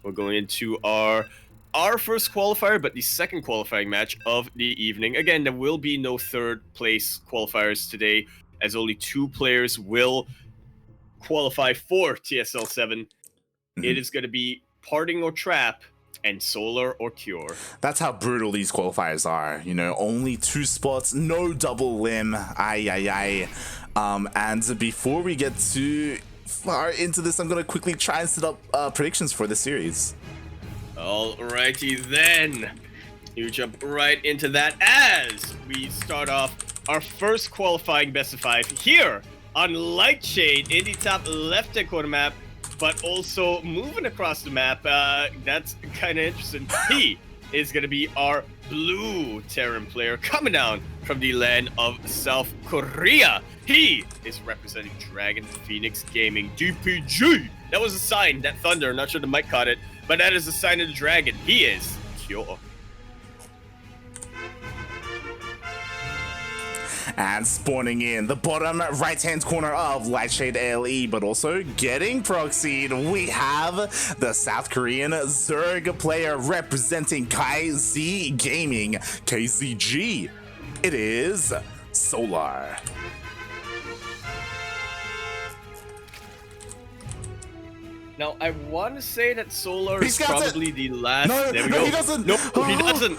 We're going into our first qualifier, but the second qualifying match of the evening. Again, there will be no third place qualifiers today, as only 2 players will qualify for TSL7. It is going to be Parting or Trap and Solar or Cure. That's how brutal these qualifiers are. You know, only 2 spots, no double limb. And before we get too far into this, I'm going to quickly try and set up predictions for the series. Alrighty then. You jump right into that as we start off our first qualifying best of 5 here on Lightshade in the top left-hand corner map, but also moving across the map. That's kind of interesting. He is going to be our blue Terran player coming down from the land of South Korea. He is representing Dragon Phoenix Gaming DPG. That was a sign, that thunder. I'm not sure the mic caught it, but that is a sign of the dragon. He is Kyo. And spawning in the bottom right-hand corner of Lightshade ALE, but also getting proxied, we have the South Korean Zerg player representing KZ Gaming, KZG. It is Solar. Now, I want to say that Solar is probably the last... No, there we go. He doesn't. No, he doesn't.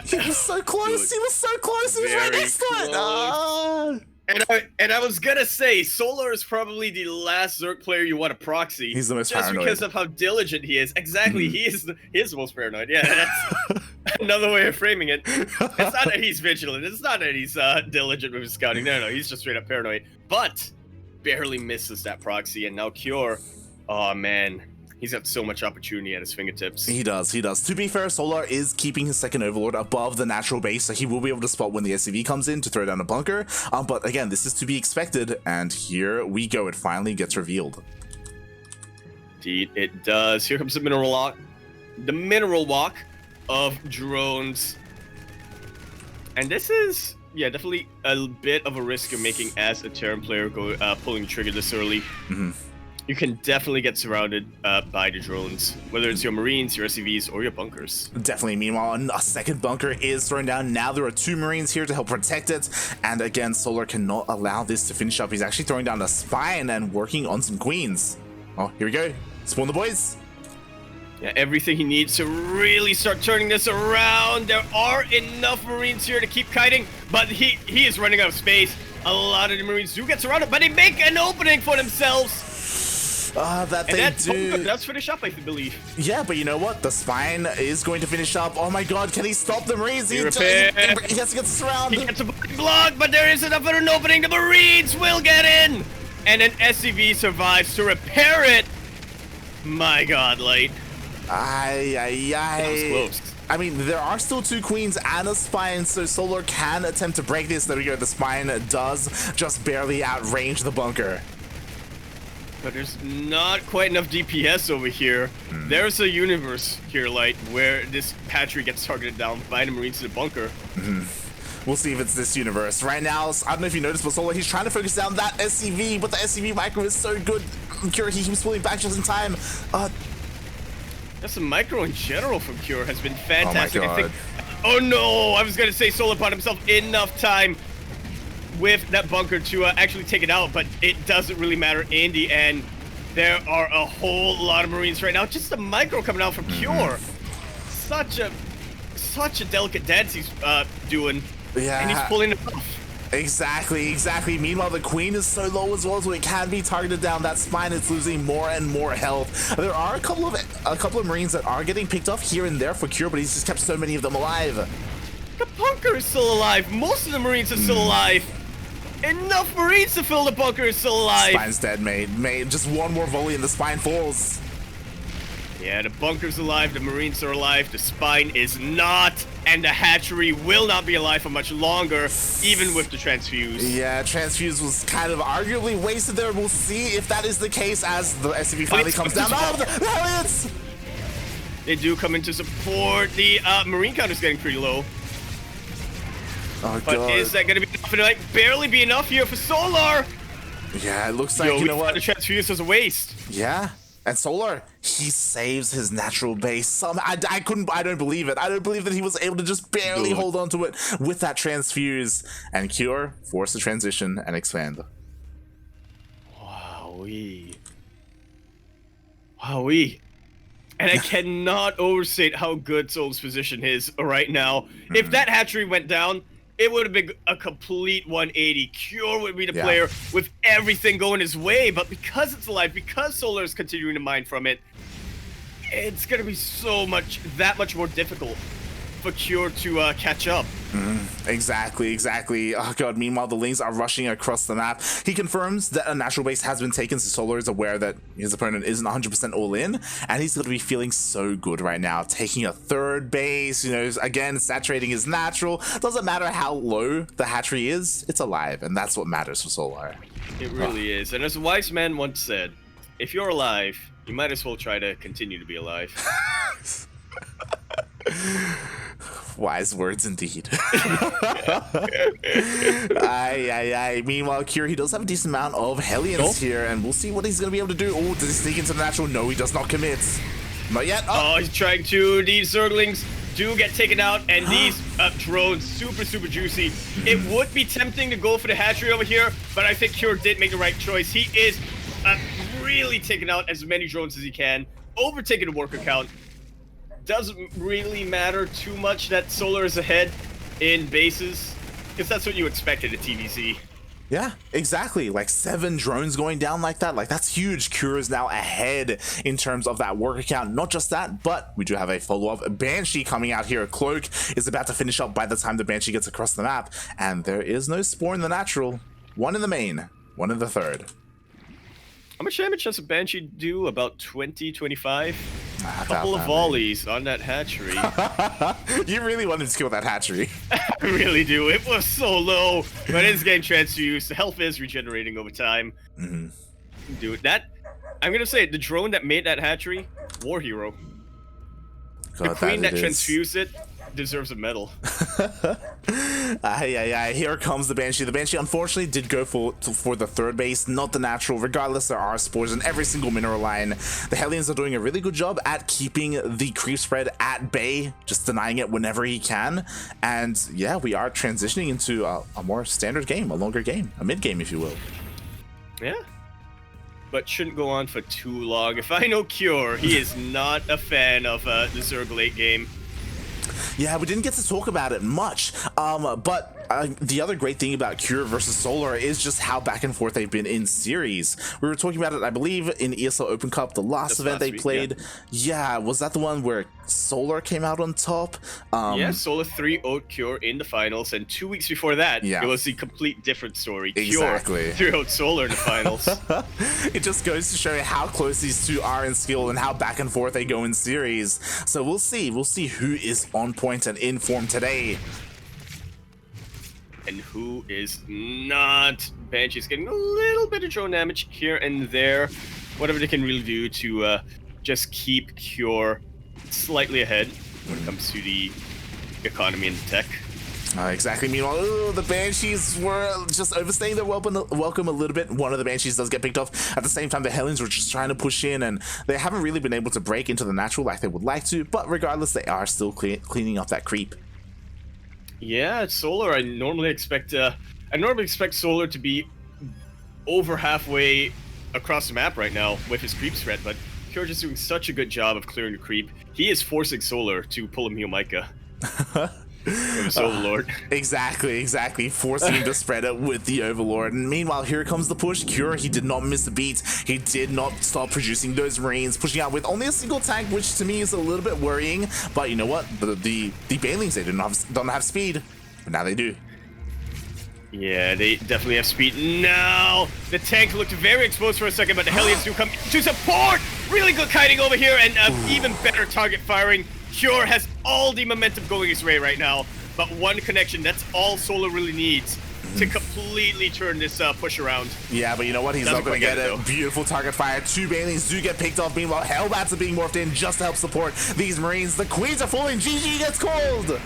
He was so close. Dude, he was so close. He was right next to it. And I was gonna say, Solar is probably the last Zerg player you want to proxy. He's the most just paranoid. Because of how diligent he is. Exactly, he is the most paranoid. Yeah, that's another way of framing it. It's not that he's vigilant. It's not that he's diligent with his scouting. No, he's just straight up paranoid. But barely misses that proxy, and now Cure. Oh man. He's got so much opportunity at his fingertips. He does. To be fair, Solar is keeping his second Overlord above the natural base, so he will be able to spot when the SCV comes in to throw down a bunker. But again, this is to be expected, and here we go. It finally gets revealed. Indeed, it does. Here comes the mineral walk. The mineral walk of drones. And this is, yeah, definitely a bit of a risk you're making as a Terran player pulling the trigger this early. You can definitely get surrounded by the drones, whether it's your Marines, your SCVs, or your bunkers. Definitely. Meanwhile, a second bunker is thrown down. Now there are 2 Marines here to help protect it. And again, Solar cannot allow this to finish up. He's actually throwing down a Spine and working on some Queens. Oh, here we go. Spawn the boys. Yeah, everything he needs to really start turning this around. There are enough Marines here to keep kiting, but he is running out of space. A lot of the Marines do get surrounded, but they make an opening for themselves. That's finish up, I believe. Yeah, but you know what? The Spine is going to finish up. Oh my god, can he stop the Marines? He has to get surrounded. He gets a block, but there is enough of an opening. The Marines will get in. And an SCV survives to repair it. My god, Light. That was close. I mean, there are still 2 Queens and a Spine, so Solar can attempt to break this. There we go. The Spine does just barely outrange the bunker. But there's not quite enough DPS over here. There's a universe here, Light, where this Patry gets targeted down by the Marines in the bunker. We'll see if it's this universe. Right now, I don't know if you noticed, but Solar, he's trying to focus down that SCV, but the SCV micro is so good. Cure, he keeps pulling back just in time. Just the micro in general from Cure has been fantastic. Oh my god. Oh no, I was going to say Solar bought himself enough time with that bunker to actually take it out, but it doesn't really matter in the end. There are a whole lot of Marines right now. Just the micro coming out from Cure. Such a delicate dance he's doing. Yeah. And he's pulling it off. Exactly. Meanwhile, the Queen is so low as well, so it can be targeted down. That Spine is losing more and more health. There are a couple of Marines that are getting picked off here and there for Cure, but he's just kept so many of them alive. The bunker is still alive. Most of the Marines are still alive. Enough Marines to fill the bunker is still alive. Spine's dead, mate. Just one more volley and the Spine falls. Yeah, the bunker's alive, the Marines are alive, the Spine is not, and the hatchery will not be alive for much longer, even with the transfuse. Yeah, transfuse was kind of arguably wasted there. We'll see if that is the case as the SCV finally comes down. There it is! They do come in to support. The Marine count is getting pretty low. Oh, but God. is that going to be enough? It might barely be enough here for Solar. Yeah, it looks like, you know what? The transfuse was a waste. Yeah. And Solar, he saves his natural base. I don't believe it. I don't believe that he was able to just barely hold on to it with that transfuse. And Cure forced the transition and expand. Wowee. And I cannot overstate how good Soul's position is right now. If that hatchery went down, it would have been a complete 180. Cure would be the player with everything going his way, but because it's alive, because Solar is continuing to mine from it, it's going to be that much more difficult for Cure to catch up. Exactly. Oh god, meanwhile the Lings are rushing across the map. He confirms that a natural base has been taken, so Solar is aware that his opponent isn't 100% all in, and he's going to be feeling so good right now, taking a third base, you know, again, saturating his natural. Doesn't matter how low the hatchery is, it's alive, and that's what matters for Solar. It really is, and as a wise man once said, if you're alive, you might as well try to continue to be alive. Wise words indeed. Meanwhile, Cure, he does have a decent amount of Hellions here, and we'll see what he's going to be able to do. Oh, does he sneak into the natural? No, he does not commit. Not yet. Oh, he's trying to. These Zerglings do get taken out, and these drones, super juicy. It would be tempting to go for the hatchery over here, but I think Cure did make the right choice. He is really taking out as many drones as he can, overtaking the worker count. Doesn't really matter too much that Solar is ahead in bases, because that's what you expected at TVC. Yeah, exactly. Like 7 drones going down like that. Like, that's huge. Cure is now ahead in terms of that worker count. Not just that, but we do have a follow-up. Banshee coming out here. Cloak is about to finish up by the time the Banshee gets across the map. And there is no Spore in the natural. 1 in the main, 1 in the third. How much damage does a Banshee do? About 20, 25? A couple of that, volleys on that hatchery. You really wanted to kill that hatchery. I really do. It was so low, but it's getting transfused. The health is regenerating over time. Dude, I'm going to say, the drone that made that hatchery, war hero. God, the queen that transfused it deserves a medal. Here comes the Banshee. The Banshee unfortunately did go for the third base, not the natural. Regardless, there are spores in every single mineral line. The Hellions are doing a really good job at keeping the creep spread at bay, just denying it whenever he can. And yeah, we are transitioning into a more standard game, a longer game, a mid game, if you will. Yeah, but shouldn't go on for too long. If I know Cure, he is not a fan of the Zerg late game. Yeah, we didn't get to talk about it much, but the other great thing about Cure versus Solar is just how back and forth they've been in series. We were talking about it, I believe, in ESL Open Cup, the last event they played. Yeah, was that the one where Solar came out on top? Yeah, Solar 3-0'd Cure in the finals, and 2 weeks before that, it was a complete different story. Exactly. Cure 3-0'd Solar in the finals. It just goes to show you how close these two are in skill and how back and forth they go in series. So we'll see who is on point and in form today. And who is not. Banshee's getting a little bit of drone damage here and there. Whatever they can really do to just keep Cure slightly ahead when it comes to the economy and the tech. Exactly. Meanwhile, the Banshees were just overstaying their welcome a little bit. One of the Banshees does get picked off. At the same time, the Hellions were just trying to push in, and they haven't really been able to break into the natural like they would like to. But regardless, they are still cleaning up that creep. Yeah, Solar. I normally expect Solar to be over halfway across the map right now with his creep spread, but Cure just doing such a good job of clearing the creep. He is forcing Solar to pull him Micah. With his Overlord. Exactly. Forcing him to spread it with the Overlord. And meanwhile, here comes the push. Cure, he did not miss a beat. He did not stop producing those Marines, pushing out with only a single tank, which to me is a little bit worrying. But you know what? The Banelings, they don't have speed. But now they do. Yeah, they definitely have speed. Now, the tank looked very exposed for a second, but the Hellions do come to support. Really good kiting over here, and even better target firing. Cure has all the momentum going his way right now, but one connection, that's all Solar really needs to completely turn this push around. Yeah, but you know what? He's not going to get it. Beautiful target fire. 2 Banelings do get picked off. Meanwhile, Hellbats are being morphed in just to help support these Marines. The Queens are falling. GG gets called.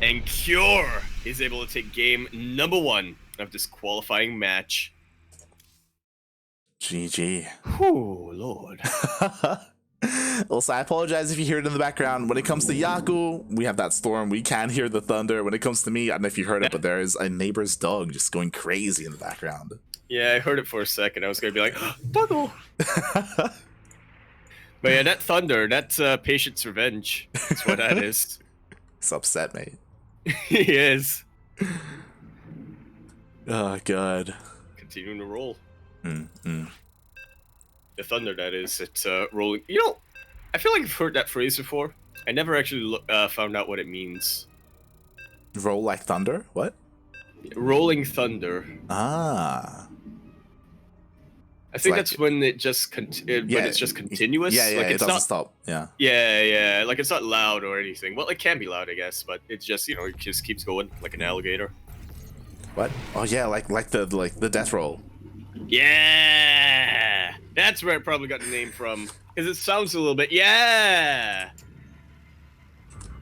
And Cure is able to take game number 1 of this qualifying match. GG. Whew, Lord. Also, I apologize if you hear it in the background. When it comes to Yaku, we have that storm. We can hear the thunder. When it comes to me, I don't know if you heard it, but there is a neighbor's dog just going crazy in the background. Yeah, I heard it for a second. I was going to be like, Doggo! But yeah, that thunder, that's Patient's revenge. That's what that is. It's upset, mate. He is. Oh, God. Continuing to roll. Mm-mm. The thunder, that is. It's rolling. You know, I feel like I've heard that phrase before. I never actually found out what it means. Roll like thunder? What? Rolling thunder. Ah. I think like, that's when it just but it's just continuous. Yeah, like, it doesn't stop. Yeah. Yeah. Like, it's not loud or anything. Well, it can be loud, I guess, but it's just, it just keeps going like an alligator. What? Oh yeah, like the death roll. Yeah, that's where I probably got the name from, because it sounds a little bit. Yeah.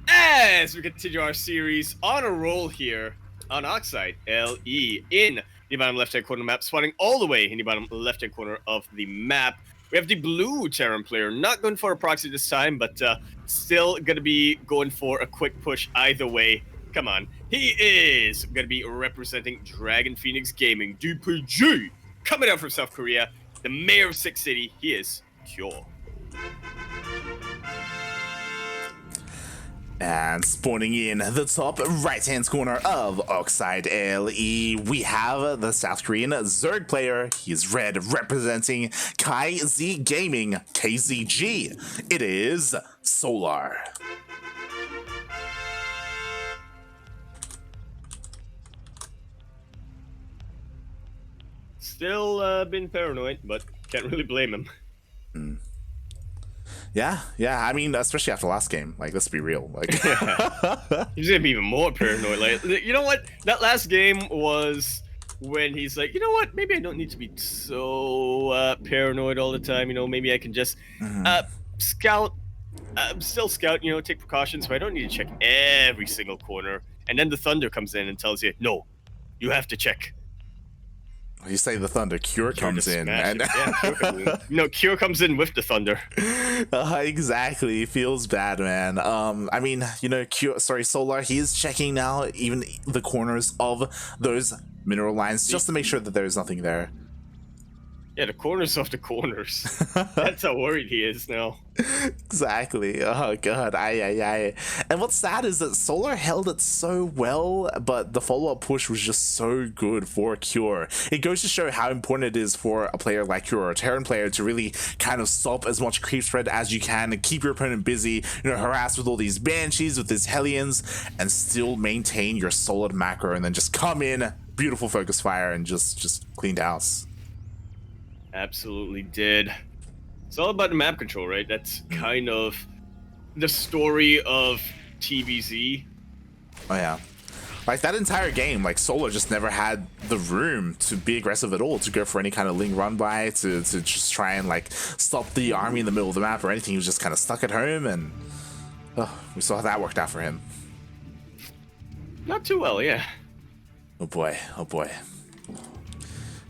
As we continue our series on a roll here on Oxide LE in the bottom left-hand corner of the map, spawning all the way in the bottom left-hand corner of the map. We have the blue Terran player, not going for a proxy this time, but still going to be going for a quick push either way. Come on. He is going to be representing Dragon Phoenix Gaming, DPG, coming out from South Korea, the mayor of Six City. He is Kyo. And spawning in the top right-hand corner of Oxide LE, we have the South Korean Zerg player. He's red, representing KZ Gaming, KZG. It is Solar. Still been paranoid, but can't really blame him. Yeah. I mean, especially after last game. Like, let's be real. Like, he's gonna be even more paranoid. Like, you know what? That last game was when he's like, you know what? Maybe I don't need to be so paranoid all the time. Maybe I can just scout, still scout. Take precautions, but I don't need to check every single corner. And then the thunder comes in and tells you, no, you have to check. You say the thunder, Cure comes in. And Cure comes in. No, Cure comes in with the thunder. Exactly. Feels bad, man. I mean, Solar, he is checking now even the corners of those mineral lines just to make sure that there's nothing there. Yeah, the corners of the corners. That's how worried he is now. Exactly. Oh, God. Aye. And what's sad is that Solar held it so well, but the follow-up push was just so good for Cure. It goes to show how important it is for a player like Cure, or a Terran player, to really kind of stop as much creep spread as you can and keep your opponent busy, harass with all these Banshees, with these Hellions, and still maintain your solid macro, and then just come in, beautiful focus fire, and just cleaned house. Absolutely did. It's all about the map control, right? That's kind of the story of TVZ. Oh yeah. Like that entire game, like Solar just never had the room to be aggressive at all, to go for any kind of Ling run by, to just try and like stop the army in the middle of the map or anything. He was just kind of stuck at home, and we saw how that worked out for him. Not too well, yeah. Oh boy.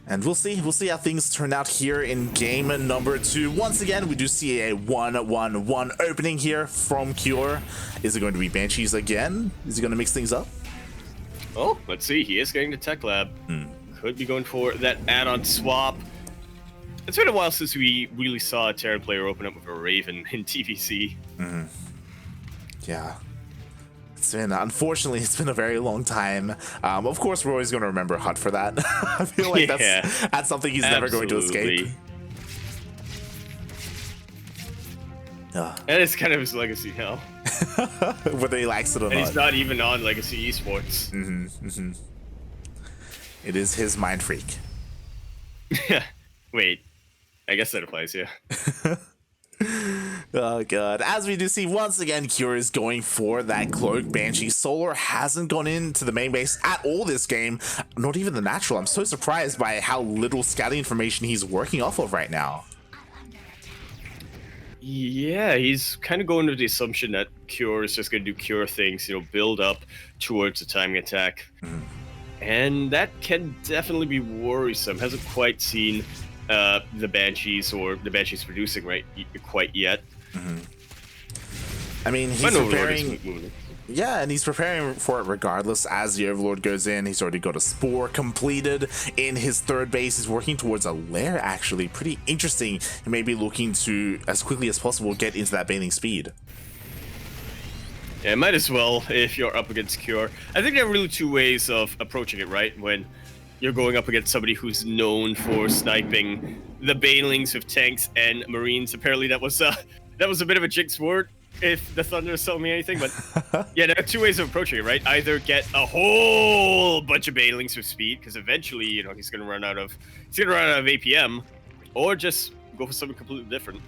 And we'll see how things turn out here in game number 2. Once again, we do see a 1-1-1 opening here from Cure. Is it going to be Banshees again? Is he going to mix things up? Oh, let's see. He is getting the Tech Lab. Could be going for that add-on swap. It's been a while since we really saw a Terran player open up with a Raven in TVC. Yeah. Unfortunately, it's been a very long time. Of course, we're always going to remember Hut for that. I feel like that's something he's never going to escape. And it's kind of his legacy now. Whether he likes it or not. And he's not even on Legacy Esports. It is his mind freak. Wait, I guess that applies, yeah. Oh god. As we do see, once again, Cure is going for that Cloak Banshee. Solar hasn't gone into the main base at all this game, not even the natural. I'm so surprised by how little scouting information he's working off of right now. Yeah, he's kind of going with the assumption that Cure is just going to do Cure things, build up towards the timing attack. And that can definitely be worrisome. Hasn't quite seen the Banshees or the Banshees producing quite yet. I mean, he's preparing. Yeah, and he's preparing for it regardless. As the Overlord goes in, he's already got a Spore completed in his third base. He's working towards a lair, actually. Pretty interesting. He may be looking to, as quickly as possible, get into that bathing speed. Yeah, might as well if you're up against Cure. I think there are really two ways of approaching it, right? When you're going up against somebody who's known for sniping the Banelings with tanks and Marines. Apparently that was a bit of a jinx word, if the Thunder is telling me anything, but yeah, there are two ways of approaching it, right? Either get a whole bunch of Banelings with speed, because eventually, he's gonna run out of APM, or just go for something completely different.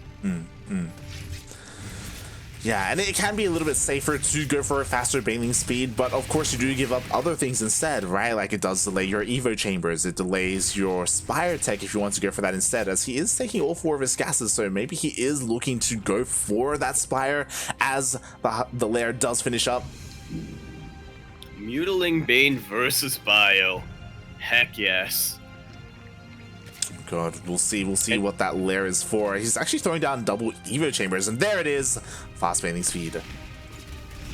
Yeah, and it can be a little bit safer to go for a faster Baneling speed, but of course you do give up other things instead, right? Like it does delay your Evo chambers, it delays your Spire tech if you want to go for that instead, as he is taking all 4 of his gases, so maybe he is looking to go for that Spire as the lair does finish up. Mutiling Bane versus Bio. Heck yes. God, we'll see what that lair is for. He's actually throwing down double Evo chambers, and there it is. Fast Baneling speed.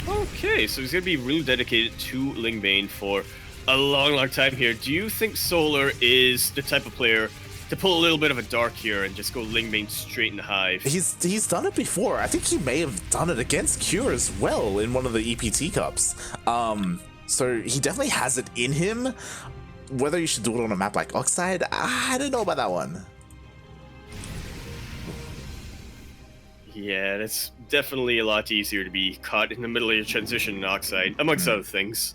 Okay, so he's going to be really dedicated to Lingbane for a long time here. Do you think Solar is the type of player to pull a little bit of a dark here and just go Lingbane straight in the hive? He's done it before. I think he may have done it against Cure as well in one of the EPT Cups. So he definitely has it in him. Whether you should do it on a map like Oxide, I don't know about that one. Yeah, it's definitely a lot easier to be caught in the middle of your transition in Oxide, amongst other things.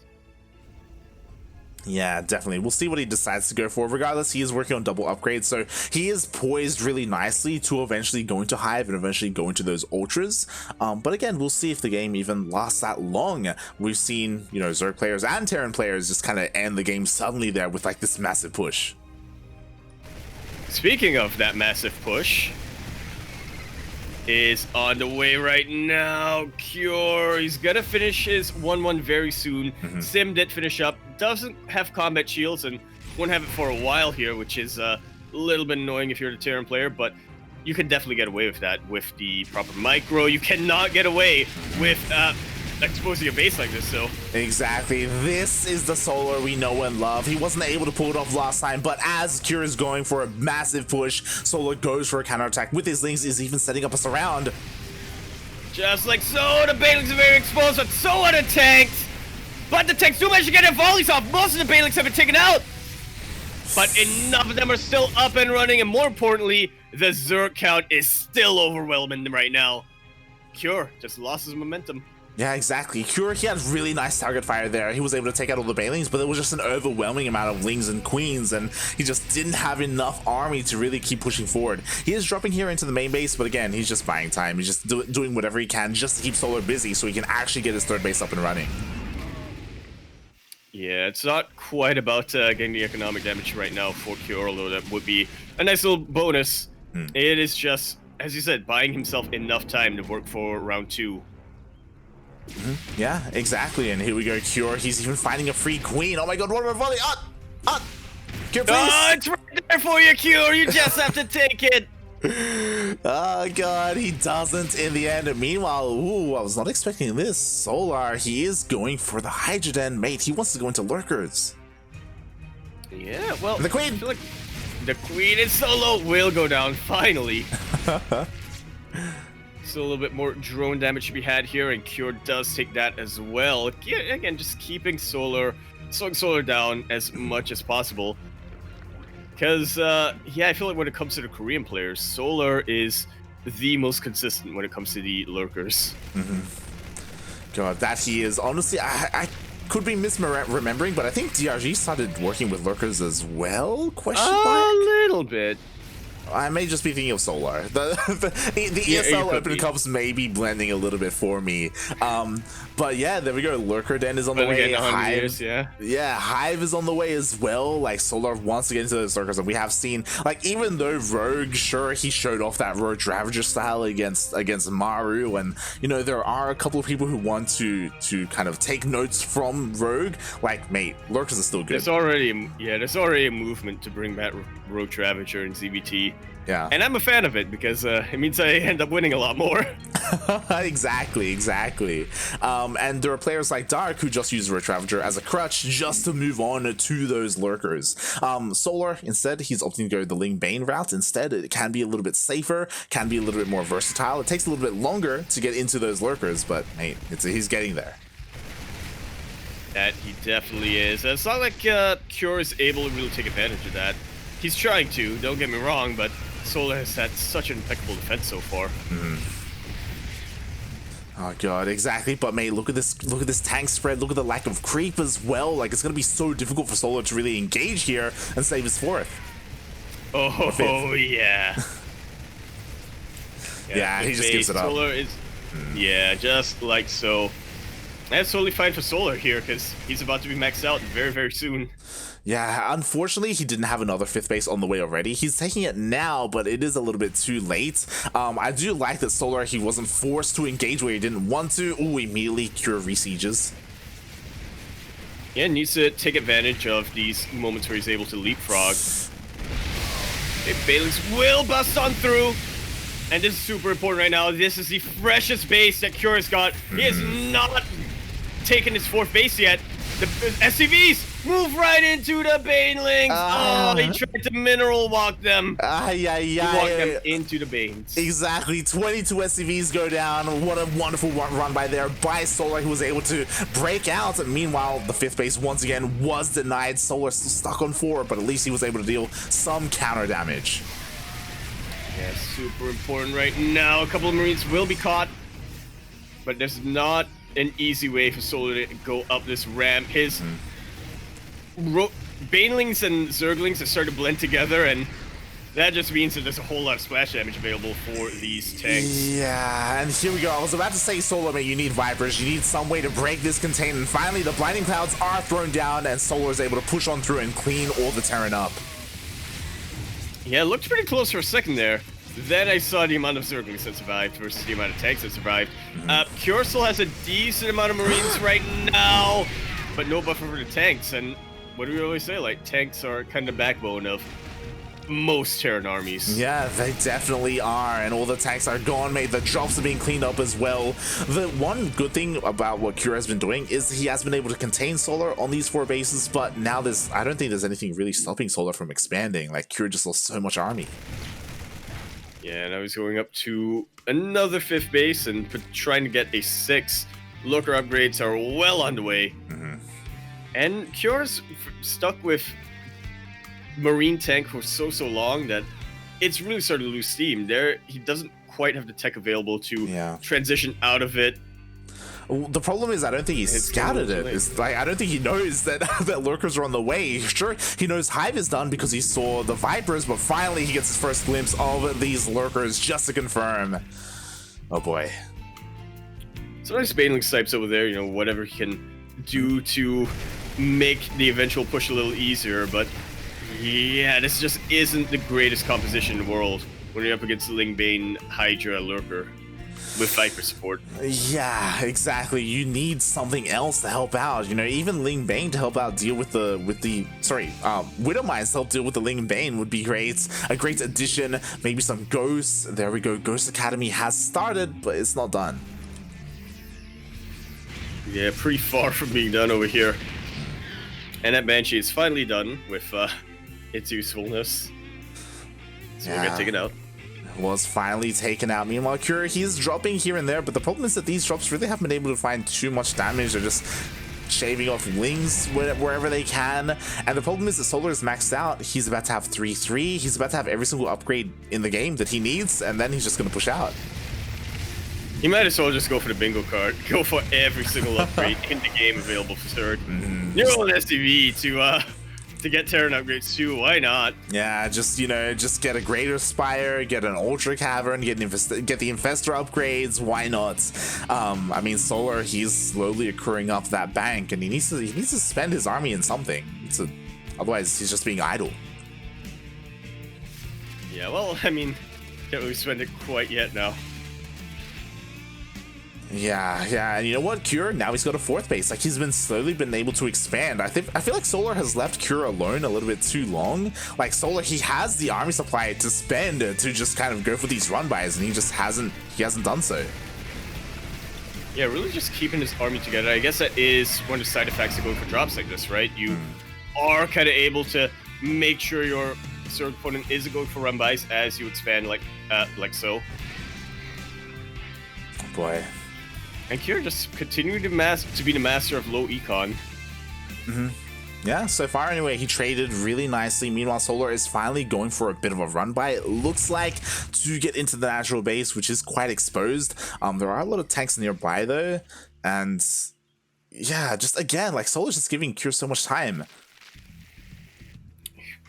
Yeah, definitely. We'll see what he decides to go for. Regardless, he is working on double upgrades, so he is poised really nicely to eventually go into Hive and eventually go into those Ultras. But again, we'll see if the game even lasts that long. We've seen, Zerg players and Terran players just kind of end the game suddenly there with like this massive push. Speaking of that massive push, is on the way right now. Cure, he's gonna finish his 1-1 very soon. Sim did finish up, doesn't have combat shields and won't have it for a while here, which is a little bit annoying if you're the Terran player, but you can definitely get away with that with the proper micro. You cannot get away with exposing a base like this, so. Exactly. This is the Solar we know and love. He wasn't able to pull it off last time, but as Cure is going for a massive push, Solar goes for a counterattack with his links, is even setting up a surround. Just like so, the Banelings are very exposed, but so are the tanks. But the tanks do manage to get their volleys off. Most of the Banelings have been taken out. But enough of them are still up and running, and more importantly, the Zerg count is still overwhelming them right now. Cure just lost his momentum. Yeah, exactly. Cure, he had really nice target fire there. He was able to take out all the Banelings, but it was just an overwhelming amount of Lings and Queens, and he just didn't have enough army to really keep pushing forward. He is dropping here into the main base, but again, he's just buying time. He's just doing whatever he can just to keep Solar busy so he can actually get his third base up and running. Yeah, it's not quite about getting the economic damage right now for Cure, although that would be a nice little bonus. It is just, as you said, buying himself enough time to work for round 2. Yeah, exactly. And here we go, Cure. He's even finding a free queen. Oh my god, what am I volley? Cure, please. Oh, it's right there for you, Cure. You just have to take it. Oh god, he doesn't in the end. Meanwhile, I was not expecting this. Solar, he is going for the Hydroden, mate. He wants to go into Lurkers. Yeah, well, the queen. I feel like the queen in solo will go down finally. Still a little bit more drone damage to be had here, and Cure does take that as well. Again, just keeping slowing Solar down as much as possible. Because, yeah, I feel like when it comes to the Korean players, Solar is the most consistent when it comes to the Lurkers. God, that he is. Honestly, I could be misremembering, but I think DRG started working with Lurkers as well? Question mark? A little bit. I may just be thinking of Solar. The Yeah, ESL you could Open be. Cups may be blending a little bit for me. But yeah, there we go. Lurker Den is on the But way. again, 100 Hive, years, yeah. yeah, Hive is on the way as well. Like Solar wants to get into those Lurkers, and we have seen, like, even though Rogue, sure, he showed off that Rogue Ravager style against Maru, and you know there are a couple of people who want to kind of take notes from Rogue. Like, mate, Lurkers are still good. There's already a movement to bring back Rogue Ravager and ZvT. Yeah. And I'm a fan of it because it means I end up winning a lot more. exactly. And there are players like Dark who just use Rogue Ravager as a crutch just to move on to those Lurkers. Solar, instead, he's opting to go the Ling Bane route. Instead, it can be a little bit safer, can be a little bit more versatile. It takes a little bit longer to get into those Lurkers, but hey, he's getting there. That he definitely is. It's not like Cure is able to really take advantage of that. He's trying to, don't get me wrong, but Solar has had such an impeccable defense so far. Oh god, exactly. But mate, look at this tank spread. Look at the lack of creep as well. Like, it's gonna be so difficult for Solar to really engage here and save his fourth. Oh yeah. Yeah, he just gives it up. Solar is, yeah, just like so. That's totally fine for Solar here because he's about to be maxed out very, very soon. Yeah, unfortunately, he didn't have another fifth base on the way already. He's taking it now, but it is a little bit too late. I do like that Solar, he wasn't forced to engage where he didn't want to. Ooh, immediately Cure resieges. Yeah, needs to take advantage of these moments where he's able to leapfrog. Okay, Balix will bust on through. And this is super important right now. This is the freshest base that Cure has got. He has not taken his fourth base yet. The SCVs move right into the Banelings. He tried to mineral walk them. He walked them into the Banes. Exactly. 22 SCVs go down. What a wonderful run by there by Solar, who was able to break out. Meanwhile, the fifth base once again was denied. Solar still stuck on 4, but at least he was able to deal some counter damage. Yeah, super important right now. A couple of Marines will be caught, but there's not an easy way for Solar to go up this ramp. His Banelings and Zerglings have started to blend together, and that just means that there's a whole lot of splash damage available for these tanks. Yeah, and here we go. I was about to say, Solar, man, you need Vipers. You need some way to break this contain. And finally, the Blinding Clouds are thrown down, and Solar is able to push on through and clean all the Terran up. Yeah, it looked pretty close for a second there. Then I saw the amount of Zerglings that survived versus the amount of tanks that survived. Cure still has a decent amount of Marines right now, but no buffer for the tanks. And what do we always say? Like, tanks are kind of the backbone of most Terran armies. Yeah, they definitely are, and all the tanks are gone, mate. The drops are being cleaned up as well. The one good thing about what Cure has been doing is he has been able to contain Solar on these 4 bases, but now I don't think there's anything really stopping Solar from expanding. Like, Cure just lost so much army. Yeah, now he's going up to another 5th base and trying to get a 6th. Lurker upgrades are well on the way. And Cure's stuck with Marine tank for so long that it's really started to lose steam. He doesn't quite have the tech available to transition out of it. The problem is, I don't think he's scouted it. It's like, I don't think he knows that that Lurkers are on the way. Sure, he knows Hive is done because he saw the Vipers, but finally he gets his first glimpse of these Lurkers just to confirm. Oh boy. Sometimes Baneling types over there, you know, whatever he can do to make the eventual push a little easier, but yeah, this just isn't the greatest composition in the world when you're up against Ling Bane, Hydra, Lurker with Viper support. Yeah, exactly. You need something else to help out. You know, even Ling Bane to help out deal with the Widowmines to help deal with the Ling Bane would be great. A great addition. Maybe some Ghosts. There we go. Ghost Academy has started, but it's not done. Yeah, pretty far from being done over here. And that Banshee is finally done with its usefulness. So we'll get taken out. Was finally taken out. Meanwhile, Cure, he's dropping here and there, but the problem is that these drops really haven't been able to find too much damage. They're just shaving off wings wherever they can. And the problem is that Solar is maxed out. He's about to have 3-3. He's about to have every single upgrade in the game that he needs, and then he's just going to push out. He might as well just go for the bingo card. Go for every single upgrade in the game available for third. You want SCV to get Terran upgrades too. Why not? Yeah, just just get a Greater Spire, get an Ultra Cavern, get the Infestor upgrades. Why not? I mean, Solar, he's slowly accruing up that bank, and he needs to spend his army in something. Otherwise, he's just being idle. Yeah, well, I mean, can't really spend it quite yet now. Yeah, and you know what, Cure, now he's got a 4th base. Like, he's slowly been able to expand. I feel like Solar has left Cure alone a little bit too long. Like, Solar, he has the army supply to spend to just kind of go for these run bys, and he hasn't done so. Yeah, really just keeping his army together. I guess that is one of the side effects of going for drops like this, right? You are kind of able to make sure your Zerg opponent isn't going for run bys as you expand like so. Oh boy. And Kira just continuing to be the master of low econ. Yeah, so far anyway, he traded really nicely. Meanwhile, Solar is finally going for a bit of a run by, it looks like, to get into the natural base, which is quite exposed. There are a lot of tanks nearby though, and yeah, just again, like, Solar's just giving Cure so much time.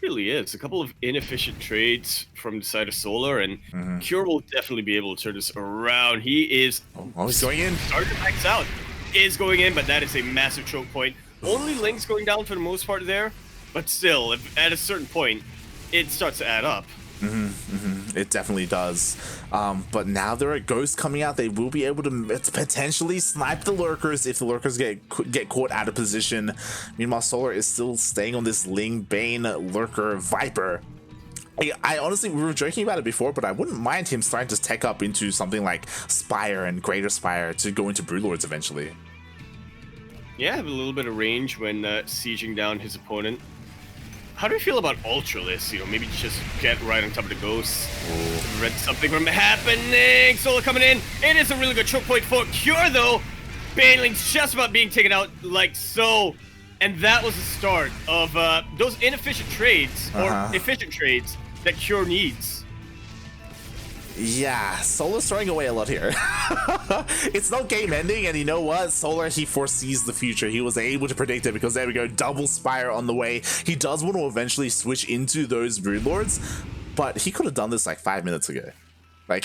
Really is. A couple of inefficient trades from the side of Solar, and Cure will definitely be able to turn this around. He is he's going in. Starting to max out. Is going in, but that is a massive choke point. Only Link's going down for the most part there, but still, at a certain point, it starts to add up. It definitely does. But now there are ghosts coming out. They will be able to potentially snipe the lurkers if the lurkers get caught out of position. Meanwhile, Solar is still staying on this Ling Bane lurker Viper. I honestly, we were joking about it before, but I wouldn't mind him starting to tech up into something like Spire and Greater Spire to go into Broodlords eventually. Yeah, have a little bit of range when sieging down his opponent. How do you feel about Ultralisk? You know, maybe just get right on top of the ghosts. To prevent something from happening. Solar coming in. It is a really good choke point for Cure, though. Baneling's just about being taken out like so. And that was the start of those inefficient trades, or efficient trades, that Cure needs. Yeah, Solar's throwing away a lot here. It's not game ending, and you know what? Solar, he foresees the future. He was able to predict it because there we go, double Spire on the way. He does want to eventually switch into those Broodlords, but he could have done this like 5 minutes ago. Like,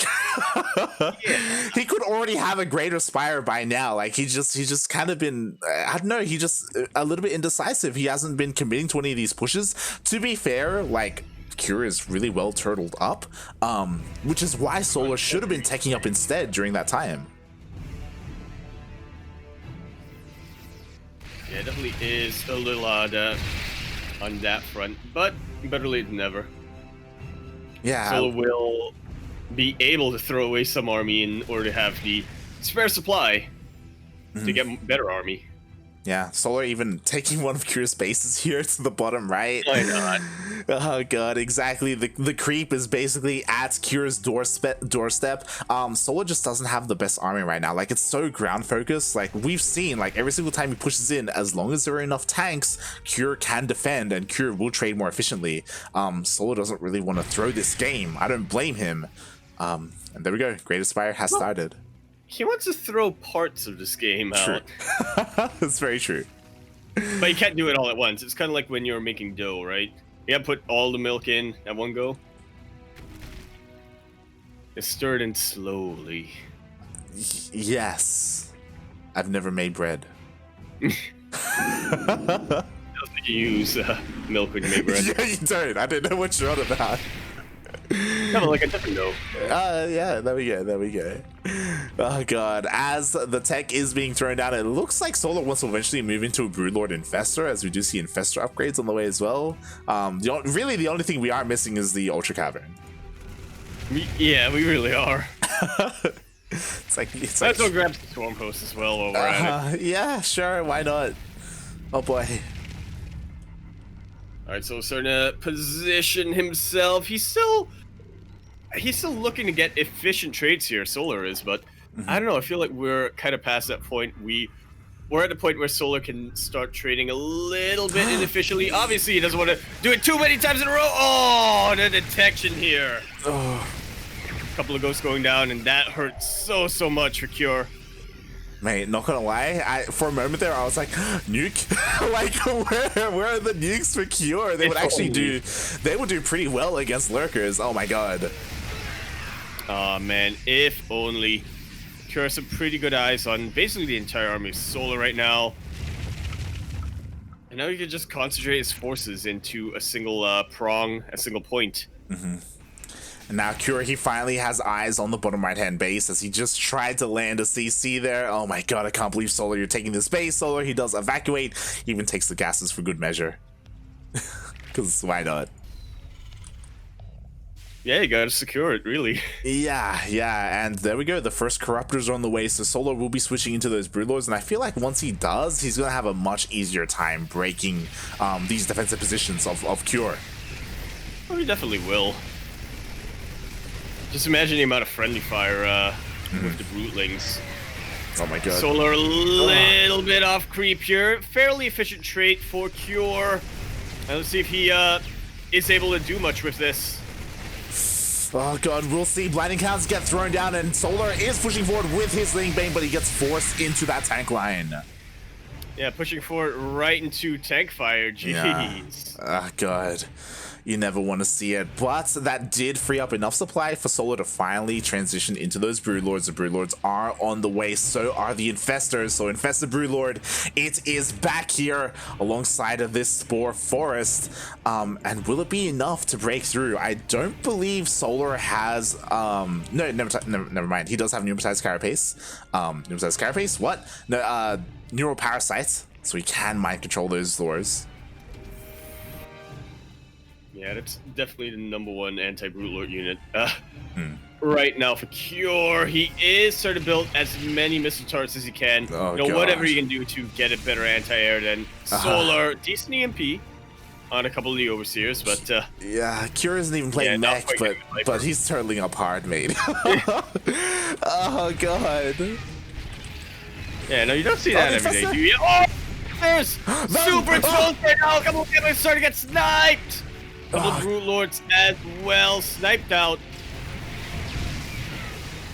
he could already have a Greater Spire by now. Like, he just kind of been, I don't know, he just a little bit indecisive. He hasn't been committing to any of these pushes. To be fair, like, Cure is really well turtled up, which is why Solar should have been teching up instead during that time. Yeah, it definitely is a little odd on that front, but better late than never. Yeah, Solar will be able to throw away some army in order to have the spare supply to get better army. Yeah, Solar even taking one of Cure's bases here to the bottom right. Why not? Oh god, exactly. The creep is basically at Cure's doorstep. Solar just doesn't have the best army right now. Like, it's so ground focused. Like, we've seen, like, every single time he pushes in, as long as there are enough tanks, Cure can defend and Cure will trade more efficiently. Solar doesn't really want to throw this game. I don't blame him. And there we go. Great Aspire has started. He wants to throw parts of this game out. That's very true. But you can't do it all at once. It's kind of like when you're making dough, right? You gotta put all the milk in at one go. It's stirred in slowly. Yes. I've never made bread. I don't think you use milk when you make bread. Yeah, you don't. I didn't know what you're on about. Kind of like a different dough. Yeah, there we go. Oh god, as the tech is being thrown down, it looks like Solar wants to eventually move into a Broodlord Infestor, as we do see Infestor upgrades on the way as well. Really, the only thing we are missing is the Ultra Cavern. Yeah, we really are. It's like Let's go grab some Storm Hosts as well while we're at it. Yeah, sure, why not? Oh boy. Alright, so starting to position himself. He's still looking to get efficient trades here, Solar is, but I don't know, I feel like we're kind of past that point. We're at the point where Solar can start trading a little bit inefficiently. Obviously, he doesn't want to do it too many times in a row. Oh, the detection here. A couple of ghosts going down, and that hurts so much for Cure. Mate, not gonna lie, for a moment there, I was like, nuke? Like, where are the nukes for Cure? They would actually do pretty well against lurkers. Oh my god. Oh man, if only. Cure has some pretty good eyes on basically the entire army of Solar right now. And now he can just concentrate his forces into a single a single point. Mm-hmm. And now Cure, he finally has eyes on the bottom right-hand base as he just tried to land a CC there. Oh my god, I can't believe Solar, you're taking this base. Solar, he does evacuate. He even takes the gases for good measure. Because why not? Yeah, you gotta secure it, really. Yeah, and there we go. The first Corruptors are on the way, so Solar will be switching into those Broodlords, and I feel like once he does, he's gonna have a much easier time breaking these defensive positions of Cure. Oh, he definitely will. Just imagine the amount of friendly fire with the Ducklings. Oh my god. Solar a little bit off creep here. Fairly efficient trait for Cure. Now let's see if he is able to do much with this. Oh god, we'll see. Blinding Clouds get thrown down, and Solar is pushing forward with his Ling Bane, but he gets forced into that tank line. Yeah, pushing forward right into tank fire. Jeez. Yeah. Oh god. You never want to see it, but that did free up enough supply for Solar to finally transition into those Broodlords. The Broodlords are on the way, so are the Infestors. So Infested Broodlord, it is back here alongside of this Spore Forest. And will it be enough to break through? I don't believe Solar has, no, never mind. He does have Pneumatized Carapace. Pneumatized Carapace? What? No, Neural Parasites, so he can mind control those lures. Yeah, that's definitely the #1 anti-Broodlord unit. Right now for Cure, he is starting to build as many missile turrets as he can. Oh, whatever he can do to get a better anti-air than Solar. Decent EMP on a couple of the Overseers, but... yeah, Cure isn't even playing mech, but he's turtling up hard, mate. Oh, god. Yeah, no, you don't see that every day, do you? Oh, there's super exposed right now. Come on, we're starting to get sniped. Couple Broodlords as well, sniped out.